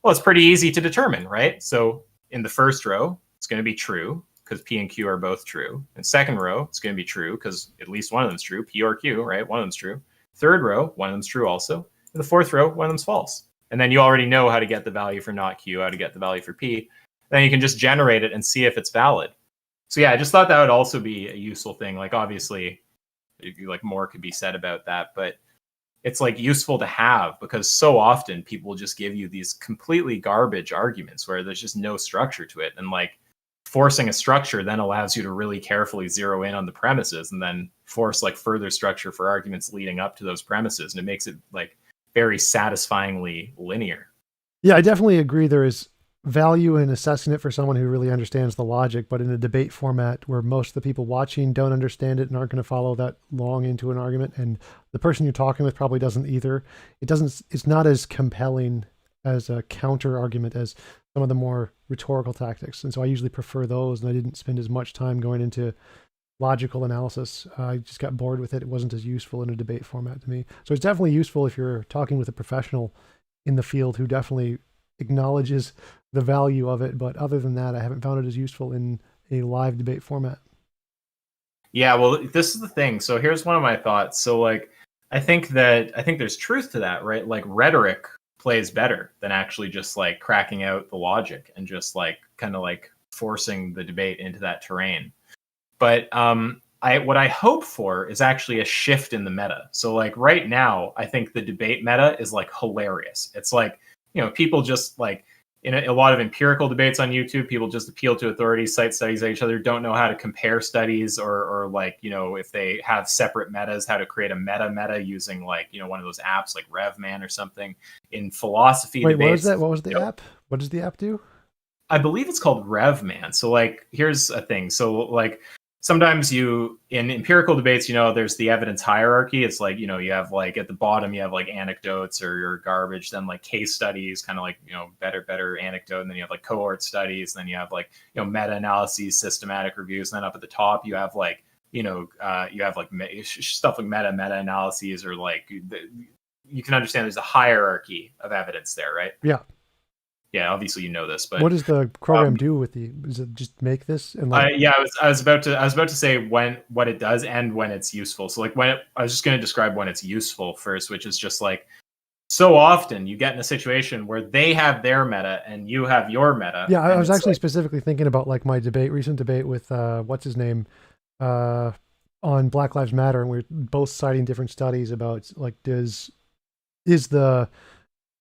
well, it's pretty easy to determine, right? So in the first row, it's going to be true because P and Q are both true. In second row, it's going to be true because at least one of them's true, P or Q, right? One of them's true. Third row, one of them's true also. In the fourth row, one of them's false. And then you already know how to get the value for not Q, how to get the value for P. Then you can just generate it and see if it's valid. So yeah, I just thought that would also be a useful thing. Like obviously, like more could be said about that, but it's like useful to have because so often people just give you these completely garbage arguments where there's just no structure to it. And like forcing a structure then allows you to really carefully zero in on the premises and then force like further structure for arguments leading up to those premises. And it makes it like very satisfyingly linear. Yeah, I definitely agree. There is value in assessing it for someone who really understands the logic, but in a debate format where most of the people watching don't understand it and aren't going to follow that long into an argument, and the person you're talking with probably doesn't either, it's not as compelling as a counter argument as some of the more rhetorical tactics. And so I usually prefer those, and I didn't spend as much time going into logical analysis. I just got bored with it. It wasn't as useful in a debate format to me. So it's definitely useful if you're talking with a professional in the field who definitely acknowledges the value of it. But other than that, I haven't found it as useful in a live debate format. Yeah, well, this is the thing. So here's one of my thoughts. So like, I think there's truth to that, right? Like rhetoric plays better than actually just like cracking out the logic and just like kind of like forcing the debate into that terrain. But what I hope for is actually a shift in the meta. So like right now, I think the debate meta is like hilarious. It's like, people just like in a lot of empirical debates on YouTube, people just appeal to authorities, cite studies at each other, don't know how to compare studies or like, if they have separate metas, how to create a meta using like, one of those apps like RevMan or something. In philosophy Wait, debates. what was that? What was the app? What does the app do? I believe it's called RevMan. So like, here's a thing. So like, sometimes in empirical debates, there's the evidence hierarchy. It's like, you have like at the bottom, you have like anecdotes or garbage, then like case studies, kind of like, better anecdote. And then you have like cohort studies. Then you have like, meta-analyses, systematic reviews. And then up at the top, you have like, stuff like meta-analyses or like, you can understand there's a hierarchy of evidence there, right? Yeah. Yeah, obviously this, but what does the program do with does it just make this and like? I was about to say what it does and when it's useful. So like I was just going to describe when it's useful first, which is just like so often you get in a situation where they have their meta and you have your meta. Yeah, I was actually specifically thinking about like my recent debate with what's his name on Black Lives Matter, and we're both citing different studies about like is the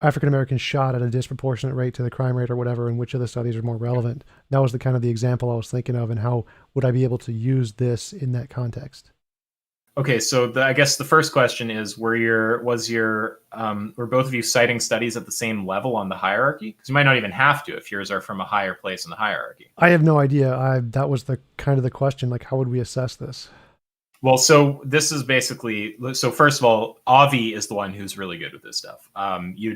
African Americans shot at a disproportionate rate to the crime rate or whatever, and which of the studies are more relevant. That was the example I was thinking of, and how would I be able to use this in that context? Okay, so I guess the first question is, were both of you citing studies at the same level on the hierarchy? Because you might not even have to if yours are from a higher place in the hierarchy. I have no idea. That was the question, like how would we assess this? Well, so this is basically, so first of all, Avi is the one who's really good with this stuff.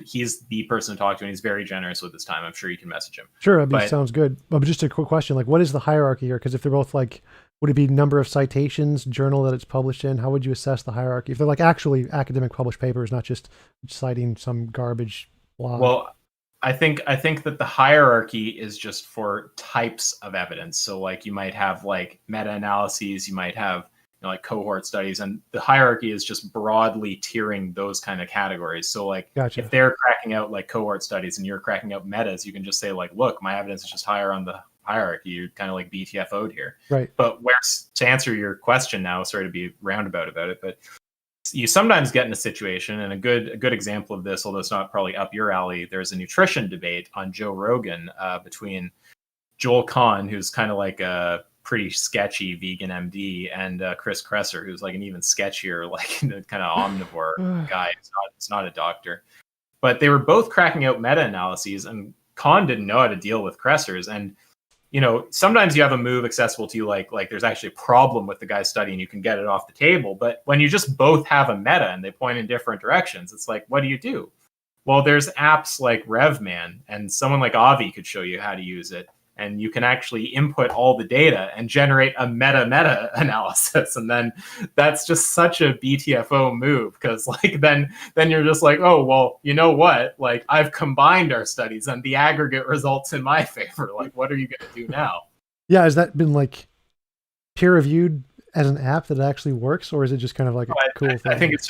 He's the person to talk to, and he's very generous with his time. I'm sure you can message him. Sure, sounds good. But just a quick question, like what is the hierarchy here? Because if they're both like, would it be number of citations, journal that it's published in? How would you assess the hierarchy? If they're like actually academic published papers, not just citing some garbage blog. Well, I think that the hierarchy is just for types of evidence. So like you might have like meta-analyses, you might have like cohort studies, and the hierarchy is just broadly tiering those kind of categories. So like Gotcha. If they're cracking out like cohort studies and you're cracking out metas, you can just say like, look, my evidence is just higher on the hierarchy. You're kind of like BTFO'd here. Right. But to answer your question now, sorry to be roundabout about it, but you sometimes get in a situation, and a good example of this, although it's not probably up your alley, there's a nutrition debate on Joe Rogan between Joel Kahn, who's kind of like a pretty sketchy vegan MD, and Chris Kresser, who's like an even sketchier, like kind of omnivore guy. It's not a doctor, but they were both cracking out meta-analyses, and Kahn didn't know how to deal with Kresser's. And sometimes you have a move accessible to you, like there's actually a problem with the guy's study and you can get it off the table. But when you just both have a meta and they point in different directions, it's like, what do you do? Well, there's apps like RevMan, and someone like Avi could show you how to use it. And you can actually input all the data and generate a meta analysis. And then that's just such a BTFO move, because like then you're just like, oh, well, you know what? Like I've combined our studies and the aggregate results in my favor. Like, what are you going to do now? Yeah. Has that been like peer reviewed as an app that actually works, or is it just kind of like a cool thing? I think it's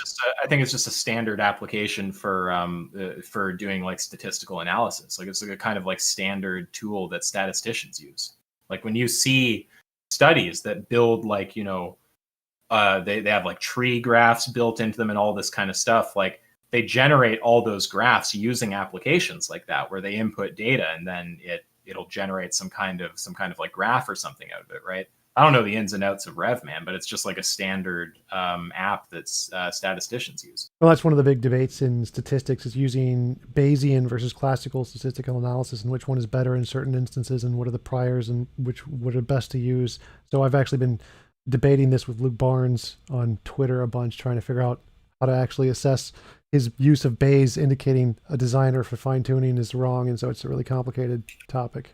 just a standard application for doing like statistical analysis. Like it's like a kind of like standard tool that statisticians use. Like when you see studies that build like, they have like tree graphs built into them and all this kind of stuff, like they generate all those graphs using applications like that, where they input data and then it'll generate some kind of like graph or something out of it, right? I don't know the ins and outs of RevMan, but it's just like a standard app that statisticians use. Well, that's one of the big debates in statistics, is using Bayesian versus classical statistical analysis, and which one is better in certain instances, and what are the priors and what are best to use. So I've actually been debating this with Luke Barnes on Twitter a bunch, trying to figure out how to actually assess his use of Bayes, indicating a designer for fine tuning is wrong. And so it's a really complicated topic.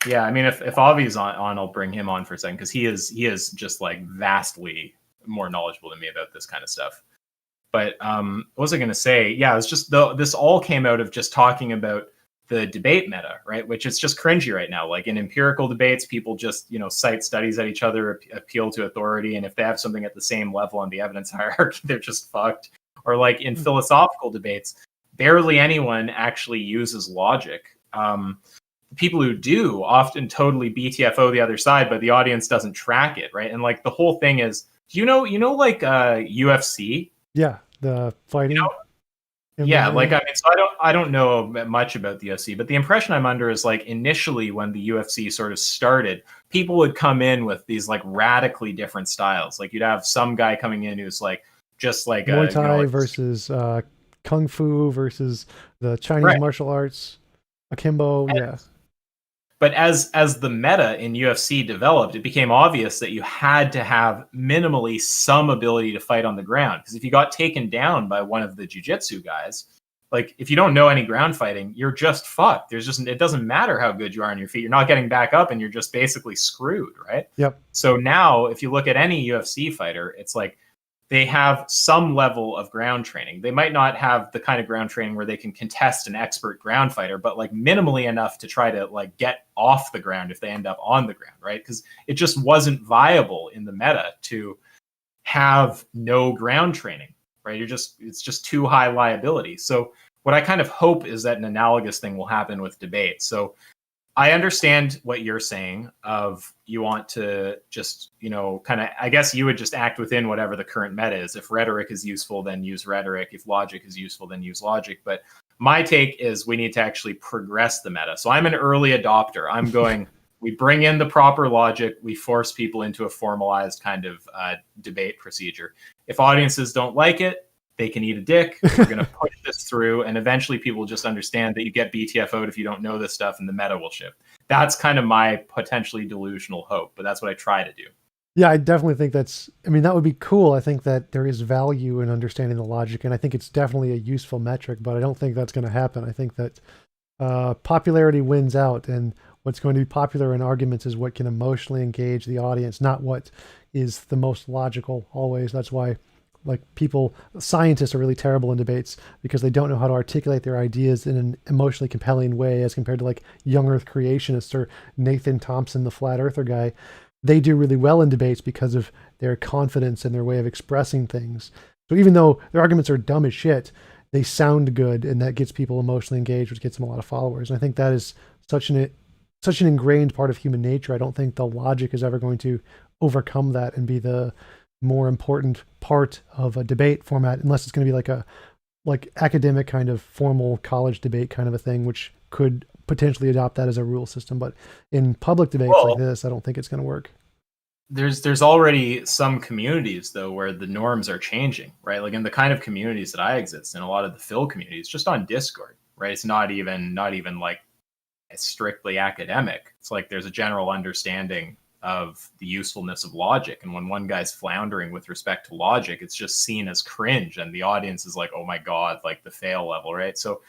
Yeah, I mean, if Avi's on, I'll bring him on for a second, because he is just like vastly more knowledgeable than me about this kind of stuff. But what was I going to say? Yeah, it was just this all came out of just talking about the debate meta, right? Which is just cringy right now. Like in empirical debates, people just cite studies at each other, appeal to authority, and if they have something at the same level on the evidence hierarchy, they're just fucked. Or like in philosophical debates, barely anyone actually uses logic. People who do often totally BTFO the other side, but the audience doesn't track it, right? And like the whole thing is, like UFC? Yeah, the fighting. Yeah, like MMA. I mean, so I don't know much about the UFC, but the impression I'm under is like initially when the UFC sort of started, people would come in with these like radically different styles. Like you'd have some guy coming in who's like just like Muay a Thai like versus Kung Fu versus the Chinese right. martial arts, akimbo. Yeah, But as the meta in UFC developed, it became obvious that you had to have minimally some ability to fight on the ground. Because if you got taken down by one of the jiu-jitsu guys, like if you don't know any ground fighting, you're just fucked. There's just it doesn't matter how good you are on your feet. You're not getting back up and you're just basically screwed, right? yep. So now if you look at any UFC fighter, it's like they have some level of ground training. They might not have the kind of ground training where they can contest an expert ground fighter, but like minimally enough to try to like get off the ground if they end up on the ground, right? Because it just wasn't viable in the meta to have no ground training, right? It's just too high liability. So what I kind of hope is that an analogous thing will happen with debate. So I understand what you're saying of you want to just, kind of, I guess you would just act within whatever the current meta is. If rhetoric is useful, then use rhetoric. If logic is useful, then use logic. But my take is we need to actually progress the meta. So I'm an early adopter. I'm going, we bring in the proper logic. We force people into a formalized kind of debate procedure. If audiences don't like it, they can eat a dick. We're going to push this through, and eventually people just understand that you get BTFO'd if you don't know this stuff, and the meta will shift. That's kind of my potentially delusional hope, but that's what I try to do. Yeah, I definitely think that would be cool. I think that there is value in understanding the logic, and I think it's definitely a useful metric, but I don't think that's going to happen. I think that popularity wins out, and what's going to be popular in arguments is what can emotionally engage the audience, not what is the most logical always. That's why like scientists are really terrible in debates because they don't know how to articulate their ideas in an emotionally compelling way as compared to like young earth creationists or Nathan Thompson, the flat earther guy. They do really well in debates because of their confidence and their way of expressing things. So even though their arguments are dumb as shit, they sound good, and that gets people emotionally engaged, which gets them a lot of followers. And I think that is such an ingrained part of human nature. I don't think the logic is ever going to overcome that and be the more important part of a debate format, unless it's going to be like academic kind of formal college debate kind of a thing, which could potentially adopt that as a rule system. But in public debates like this, I don't think it's going to work. There's already some communities though where the norms are changing, right? Like in the kind of communities that I exist in, a lot of the Phil communities, just on Discord, right? It's not even like strictly academic. It's like there's a general understanding of the usefulness of logic, and when one guy's floundering with respect to logic, it's just seen as cringe, and the audience is like, oh my god, like the fail level, right? So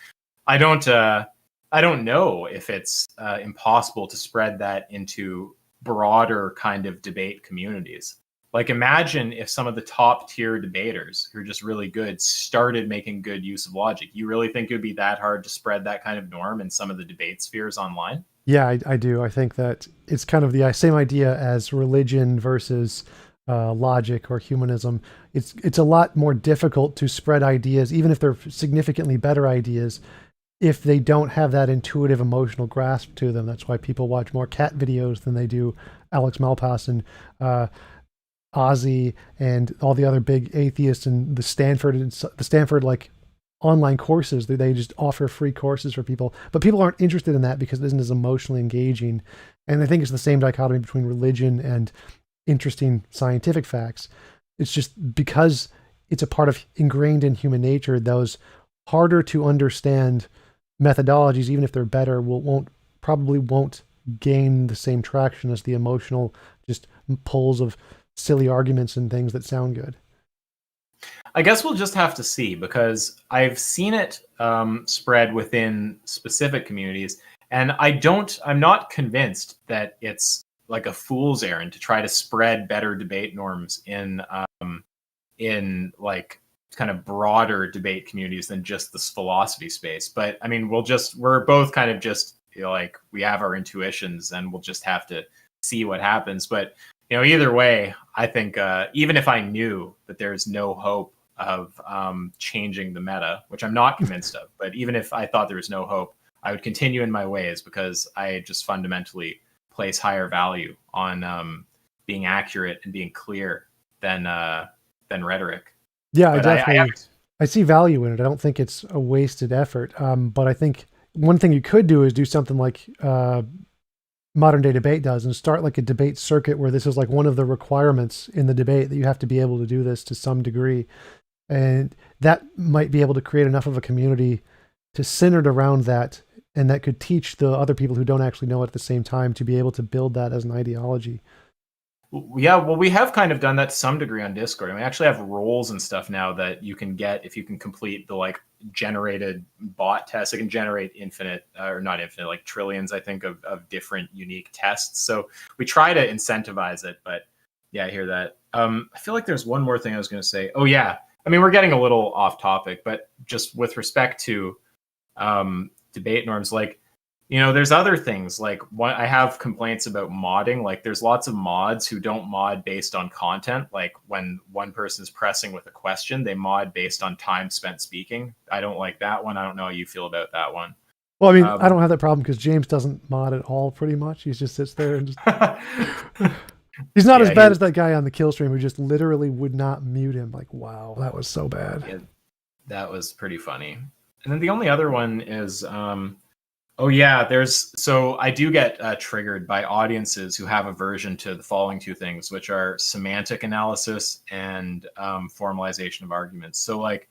I don't know if it's impossible to spread that into broader kind of debate communities. Like imagine if some of the top tier debaters who are just really good started making good use of logic. You really think it would be that hard to spread that kind of norm in some of the debate spheres online? Yeah, I do. I think that it's kind of the same idea as religion versus logic or humanism. It's a lot more difficult to spread ideas, even if they're significantly better ideas, if they don't have that intuitive emotional grasp to them. That's why people watch more cat videos than they do Alex Malpass and Ozzy and all the other big atheists and the Stanford like online courses. They just offer free courses for people, but people aren't interested in that because it isn't as emotionally engaging. And I think it's the same dichotomy between religion and interesting scientific facts. It's just because it's a part of ingrained in human nature, those harder to understand methodologies, even if they're better, probably won't gain the same traction as the emotional just pulls of silly arguments and things that sound good. I guess we'll just have to see, because I've seen it spread within specific communities, and I'm not convinced that it's like a fool's errand to try to spread better debate norms in like kind of broader debate communities than just this philosophy space. But I mean, we're both kind of just like we have our intuitions, and we'll just have to see what happens. But either way, I think even if I knew that there's no hope of changing the meta, which I'm not convinced of, but even if I thought there was no hope, I would continue in my ways, because I just fundamentally place higher value on being accurate and being clear than rhetoric. Yeah, But I definitely I see value in it. I don't think it's a wasted effort. But I think one thing you could do is do something like modern day debate does and start like a debate circuit where this is like one of the requirements in the debate that you have to be able to do this to some degree. And that might be able to create enough of a community to centered around that. And that could teach the other people who don't actually know it at the same time to be able to build that as an ideology. Yeah, well, we have kind of done that to some degree on Discord. And we actually have roles and stuff now that you can get if you can complete the like generated bot test. It can generate infinite, or not infinite, like trillions, I think, of different unique tests. So we try to incentivize it. But yeah, I hear that. I feel like there's one more thing I was going to say. Oh, yeah. I mean, we're getting a little off topic, but just with respect to debate norms, like, you know, there's other things like I have complaints about modding. Like there's lots of mods who don't mod based on content. Like when one person is pressing with a question, they mod based on time spent speaking. I don't like that one. I don't know how you feel about that one. Well, I mean, I don't have that problem because James doesn't mod at all pretty much. He just sits there and just... He's not as bad as that guy on the kill stream who just literally would not mute him. Like, wow, that was so bad. Yeah, that was pretty funny. And then the only other one is... oh yeah, so I do get triggered by audiences who have aversion to the following two things, which are semantic analysis and formalization of arguments. So like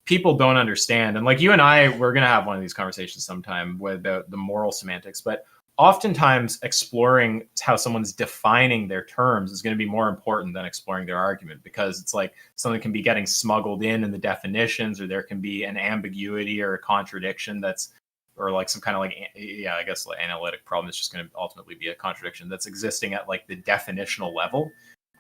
people don't understand, and like you and I, we're gonna have one of these conversations sometime about the moral semantics, but oftentimes exploring how someone's defining their terms is going to be more important than exploring their argument, because it's like something can be getting smuggled in the definitions, or there can be an ambiguity or a contradiction that's, or like some kind of like, yeah, I guess like analytic problem is just going to ultimately be a contradiction that's existing at like the definitional level,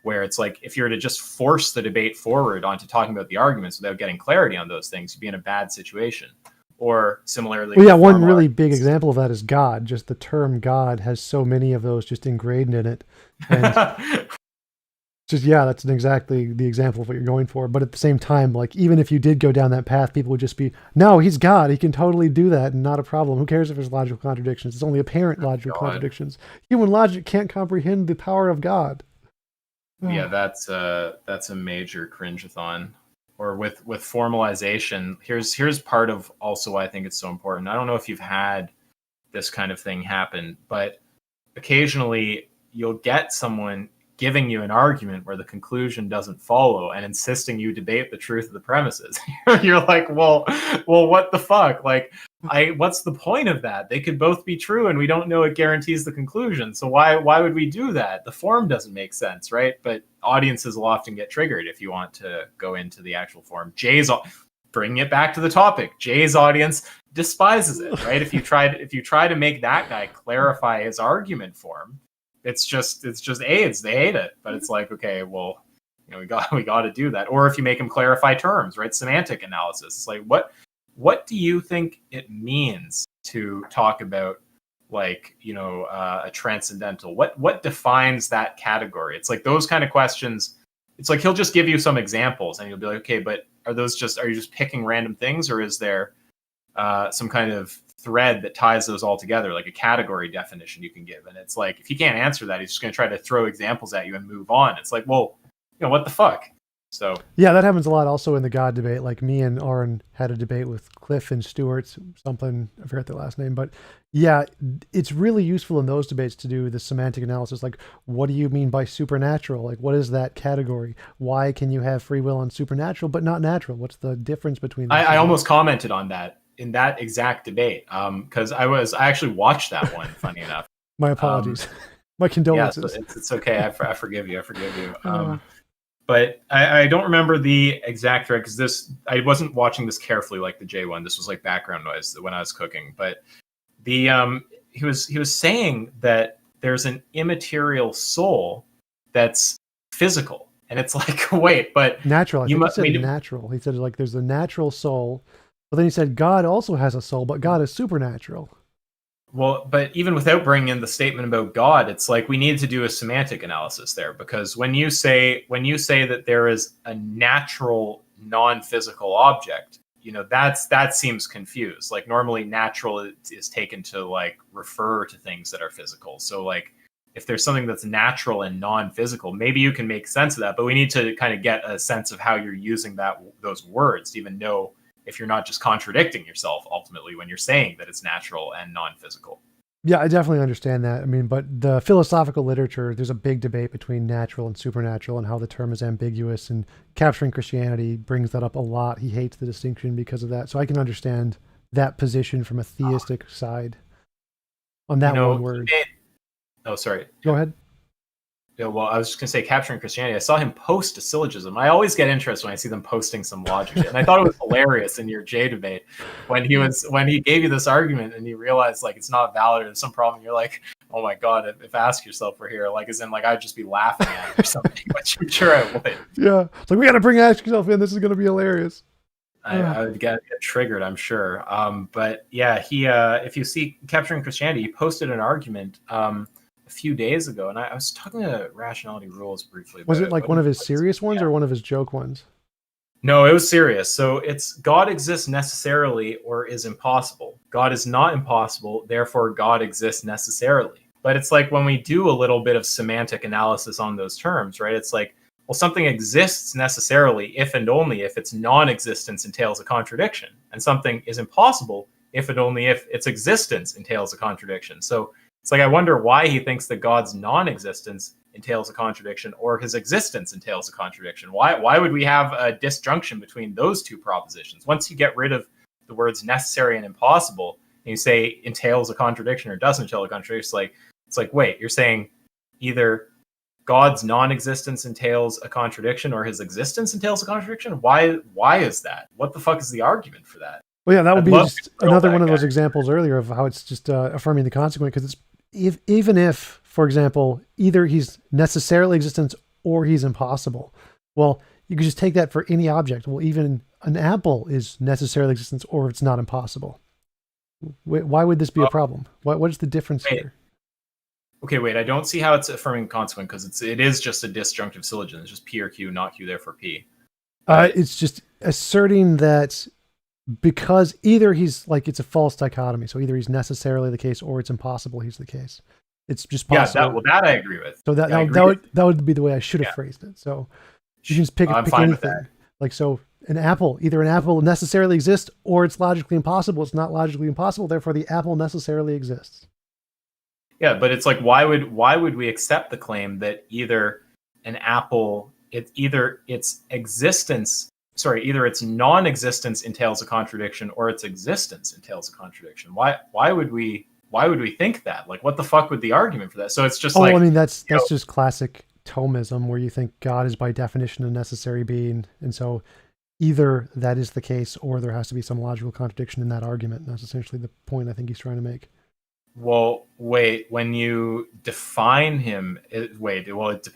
where it's like if you were to just force the debate forward onto talking about the arguments without getting clarity on those things, you'd be in a bad situation. Or similarly, well, yeah, one really big example of that is God. Just the term God has so many of those just ingrained in it, and just, yeah, that's exactly the example of what you're going for. But at the same time, like, even if you did go down that path, people would just be, no, he's God. He can totally do that and not a problem. Who cares if there's logical contradictions? It's only apparent logical contradictions. Human logic can't comprehend the power of God. Yeah, that's a major cringe-a-thon. Or with formalization, here's part of also why I think it's so important. I don't know if you've had this kind of thing happen, but occasionally you'll get someone giving you an argument where the conclusion doesn't follow and insisting you debate the truth of the premises. You're like, well, what the fuck? Like, what's the point of that? They could both be true, and we don't know it guarantees the conclusion. So why would we do that? The form doesn't make sense, right? But audiences will often get triggered if you want to go into the actual form. Bringing it back to the topic, Jay's audience despises it, right? If you try to make that guy clarify his argument form, it's just AIDS. They hate it, but it's like, okay, well, you know, we got to do that. Or if you make him clarify terms, right? Semantic analysis. It's like, what do you think it means to talk about, like, you know, a transcendental? What defines that category? It's like those kind of questions. It's like he'll just give you some examples, and you'll be like, okay, but are you just picking random things, or is there some kind of thread that ties those all together, like a category definition you can give? And it's like, if he can't answer that, he's just going to try to throw examples at you and move on. It's like, well, you know, what the fuck? So yeah, that happens a lot also in the God debate. Like me and Aaron had a debate with Cliff and Stewart, something, I forget their last name, but yeah, it's really useful in those debates to do the semantic analysis. Like, what do you mean by supernatural? Like, what is that category? Why can you have free will on supernatural but not natural? What's the difference between them? I almost commented on that in that exact debate, because I actually watched that one. Funny enough. My apologies. My condolences. Yeah, it's okay. I forgive you. But I don't remember the exact thread, because I wasn't watching this carefully like the J one. This was like background noise when I was cooking. But he was saying that there's an immaterial soul that's physical, and it's like, wait, but natural. He said natural. He said, like, there's a natural soul, but then he said God also has a soul, but God is supernatural. Well, but even without bringing in the statement about God, it's like we need to do a semantic analysis there, because when you say that there is a natural non-physical object, you know, that seems confused. Like normally natural is taken to like refer to things that are physical. So like if there's something that's natural and non-physical, maybe you can make sense of that, but we need to kind of get a sense of how you're using those words to even know if you're not just contradicting yourself ultimately when you're saying that it's natural and non-physical. Yeah, I definitely understand that. I mean, but the philosophical literature, there's a big debate between natural and supernatural and how the term is ambiguous, and Capturing Christianity brings that up a lot. He hates the distinction because of that. So I can understand that position from a theistic side on that one word. Oh, sorry. Go ahead. Yeah, well, I was just going to say, Capturing Christianity, I saw him post a syllogism. I always get interested when I see them posting some logic shit. And I thought it was hilarious in your Jay debate when he gave you this argument and you realized like it's not valid or there's some problem. You're like, oh my God, if Ask Yourself were here, like, as in like I'd just be laughing at it or something, which I'm sure I would. Yeah. It's like, we got to bring Ask Yourself in. This is going to be hilarious. I would get triggered, I'm sure. But yeah, he if you see Capturing Christianity, he posted an argument a few days ago, and I was talking to Rationality Rules briefly. Was it like one of his serious ones or one of his joke ones? No, it was serious. So it's God exists necessarily or is impossible. God is not impossible, therefore God exists necessarily. But it's like when we do a little bit of semantic analysis on those terms, right? It's like, well, something exists necessarily if and only if its non-existence entails a contradiction. And something is impossible if and only if its existence entails a contradiction. So it's like, I wonder why he thinks that God's non-existence entails a contradiction or his existence entails a contradiction. Why would we have a disjunction between those two propositions? Once you get rid of the words necessary and impossible, and you say entails a contradiction or doesn't entail a contradiction, it's like, wait, you're saying either God's non-existence entails a contradiction or his existence entails a contradiction? Why is that? What the fuck is the argument for that? Well, yeah, that would be just another one of those examples earlier of how it's just affirming the consequent, because it's even if, for example, either he's necessarily existence or he's impossible. Well, you could just take that for any object. Well, even an apple is necessarily existence or it's not impossible. Why would this be a problem? What is the difference here? Okay, wait, I don't see how it's affirming consequent, because it is just a disjunctive syllogism. It's just P or Q, not Q, therefore P. It's just asserting that because either he's like, it's a false dichotomy. So either he's necessarily the case or it's impossible he's the case. It's just possible. Yeah, that I agree with. So that would be the way I should have phrased it. So you can just pick anything. Like, so either an apple necessarily exists or it's logically impossible. It's not logically impossible. Therefore the apple necessarily exists. Yeah, but it's like, why would we accept the claim that either an apple, either its non-existence entails a contradiction or its existence entails a contradiction? Why would we think that? Like, what the fuck would the argument for that? So it's just I mean, that's just classic Thomism, where you think God is by definition a necessary being, and so either that is the case or there has to be some logical contradiction in that argument. And that's essentially the point I think he's trying to make. Well, wait, when you define him,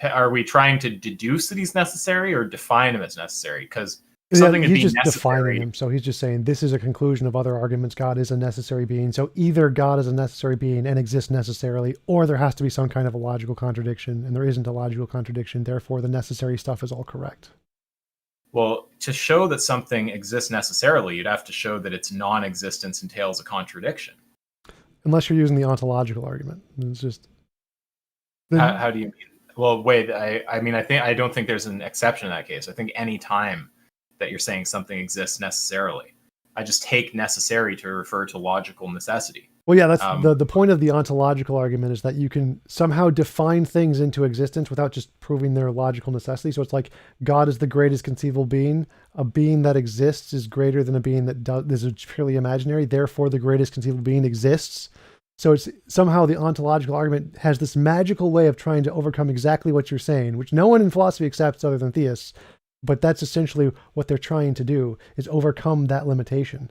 are we trying to deduce that he's necessary or define him as necessary? Because something he's just necessary. Defining him. So he's just saying this is a conclusion of other arguments. God is a necessary being. So either God is a necessary being and exists necessarily, or there has to be some kind of a logical contradiction, and there isn't a logical contradiction. Therefore, the necessary stuff is all correct. Well, to show that something exists necessarily, you'd have to show that its non-existence entails a contradiction. Unless you're using the ontological argument. It's just... How do you mean? Well, wait, I don't think there's an exception in that case. I think any time that you're saying something exists necessarily, I just take necessary to refer to logical necessity. Well, yeah, that's the point of the ontological argument, is that you can somehow define things into existence without just proving their logical necessity. So it's like God is the greatest conceivable being. A being that exists is greater than a being that is purely imaginary. Therefore, the greatest conceivable being exists. So it's somehow the ontological argument has this magical way of trying to overcome exactly what you're saying, which no one in philosophy accepts other than theists. But that's essentially what they're trying to do, is overcome that limitation.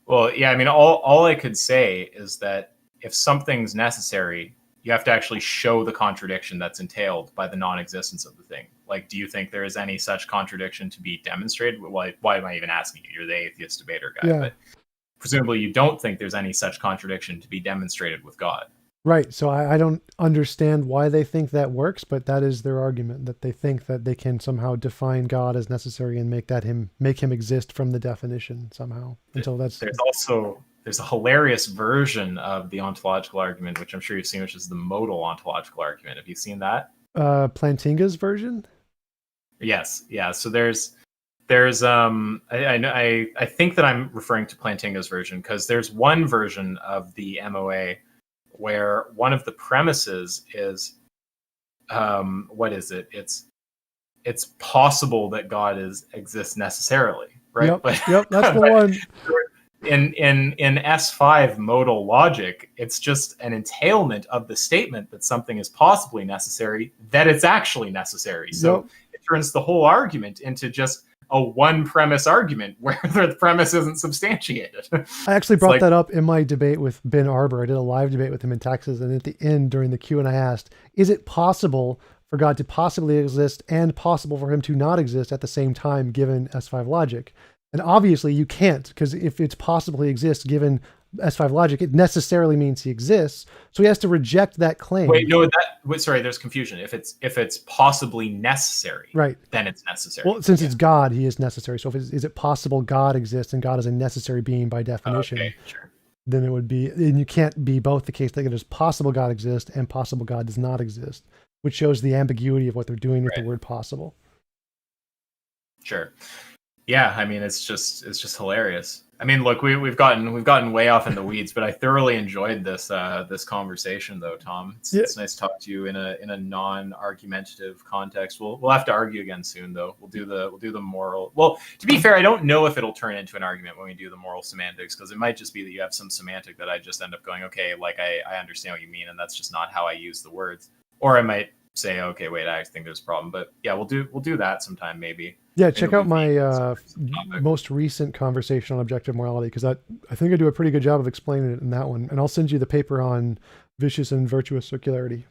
Well, yeah, I mean, all I could say is that if something's necessary, you have to actually show the contradiction that's entailed by the non-existence of the thing. Like, do you think there is any such contradiction to be demonstrated? Why am I even asking you? You're the atheist debater guy. Yeah. But presumably you don't think there's any such contradiction to be demonstrated with God. Right. So I don't understand why they think that works, but that is their argument, that they think that they can somehow define God as necessary and make him exist from the definition somehow. Until that's... There's also there's a hilarious version of the ontological argument, which I'm sure you've seen, which is the modal ontological argument. Have you seen that? Plantinga's version? Yes. Yeah. So there's I think that I'm referring to Plantinga's version, because there's one version of the MOA where one of the premises is, what is it? It's possible that God exists necessarily, right? Yep, But, yep, that's the one. In S5 modal logic, it's just an entailment of the statement that something is possibly necessary, that it's actually necessary. So Yep. it turns the whole argument into just a one premise argument where the premise isn't substantiated. I actually brought that up in my debate with Ben Arbor. I did a live debate with him in Texas, and at the end during the Q&A, I asked, is it possible for God to possibly exist and possible for him to not exist at the same time given S5 logic? And obviously you can't, because if it's possible he exists given S5 logic, it necessarily means he exists. So he has to reject that claim. Sorry, there's confusion. If it's possibly necessary, right, then it's necessary. Well, since it's God, he is necessary. So is it possible God exists and God is a necessary being by definition? Okay, sure. Then it would be, and you can't be both the case that it is possible God exists and possible God does not exist, which shows the ambiguity of what they're doing with the word possible. Sure. Yeah, I mean, it's just hilarious. I mean, look, we've gotten way off in the weeds, but I thoroughly enjoyed this conversation, though, Tom. It's nice to talk to you in a non-argumentative context. We'll have to argue again soon, though. We'll do the moral. Well, to be fair, I don't know if it'll turn into an argument when we do the moral semantics, because it might just be that you have some semantic that I just end up going, okay, like I understand what you mean, and that's just not how I use the words. Or I might say, okay, wait, I think there's a problem. But yeah, we'll do that sometime, maybe. Yeah, check out my most recent conversation on objective morality, because I think I do a pretty good job of explaining it in that one. And I'll send you the paper on vicious and virtuous circularity.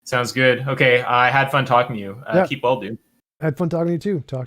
Sounds good. Okay, I had fun talking to you. Keep well, dude. Had fun talking to you too. Talk.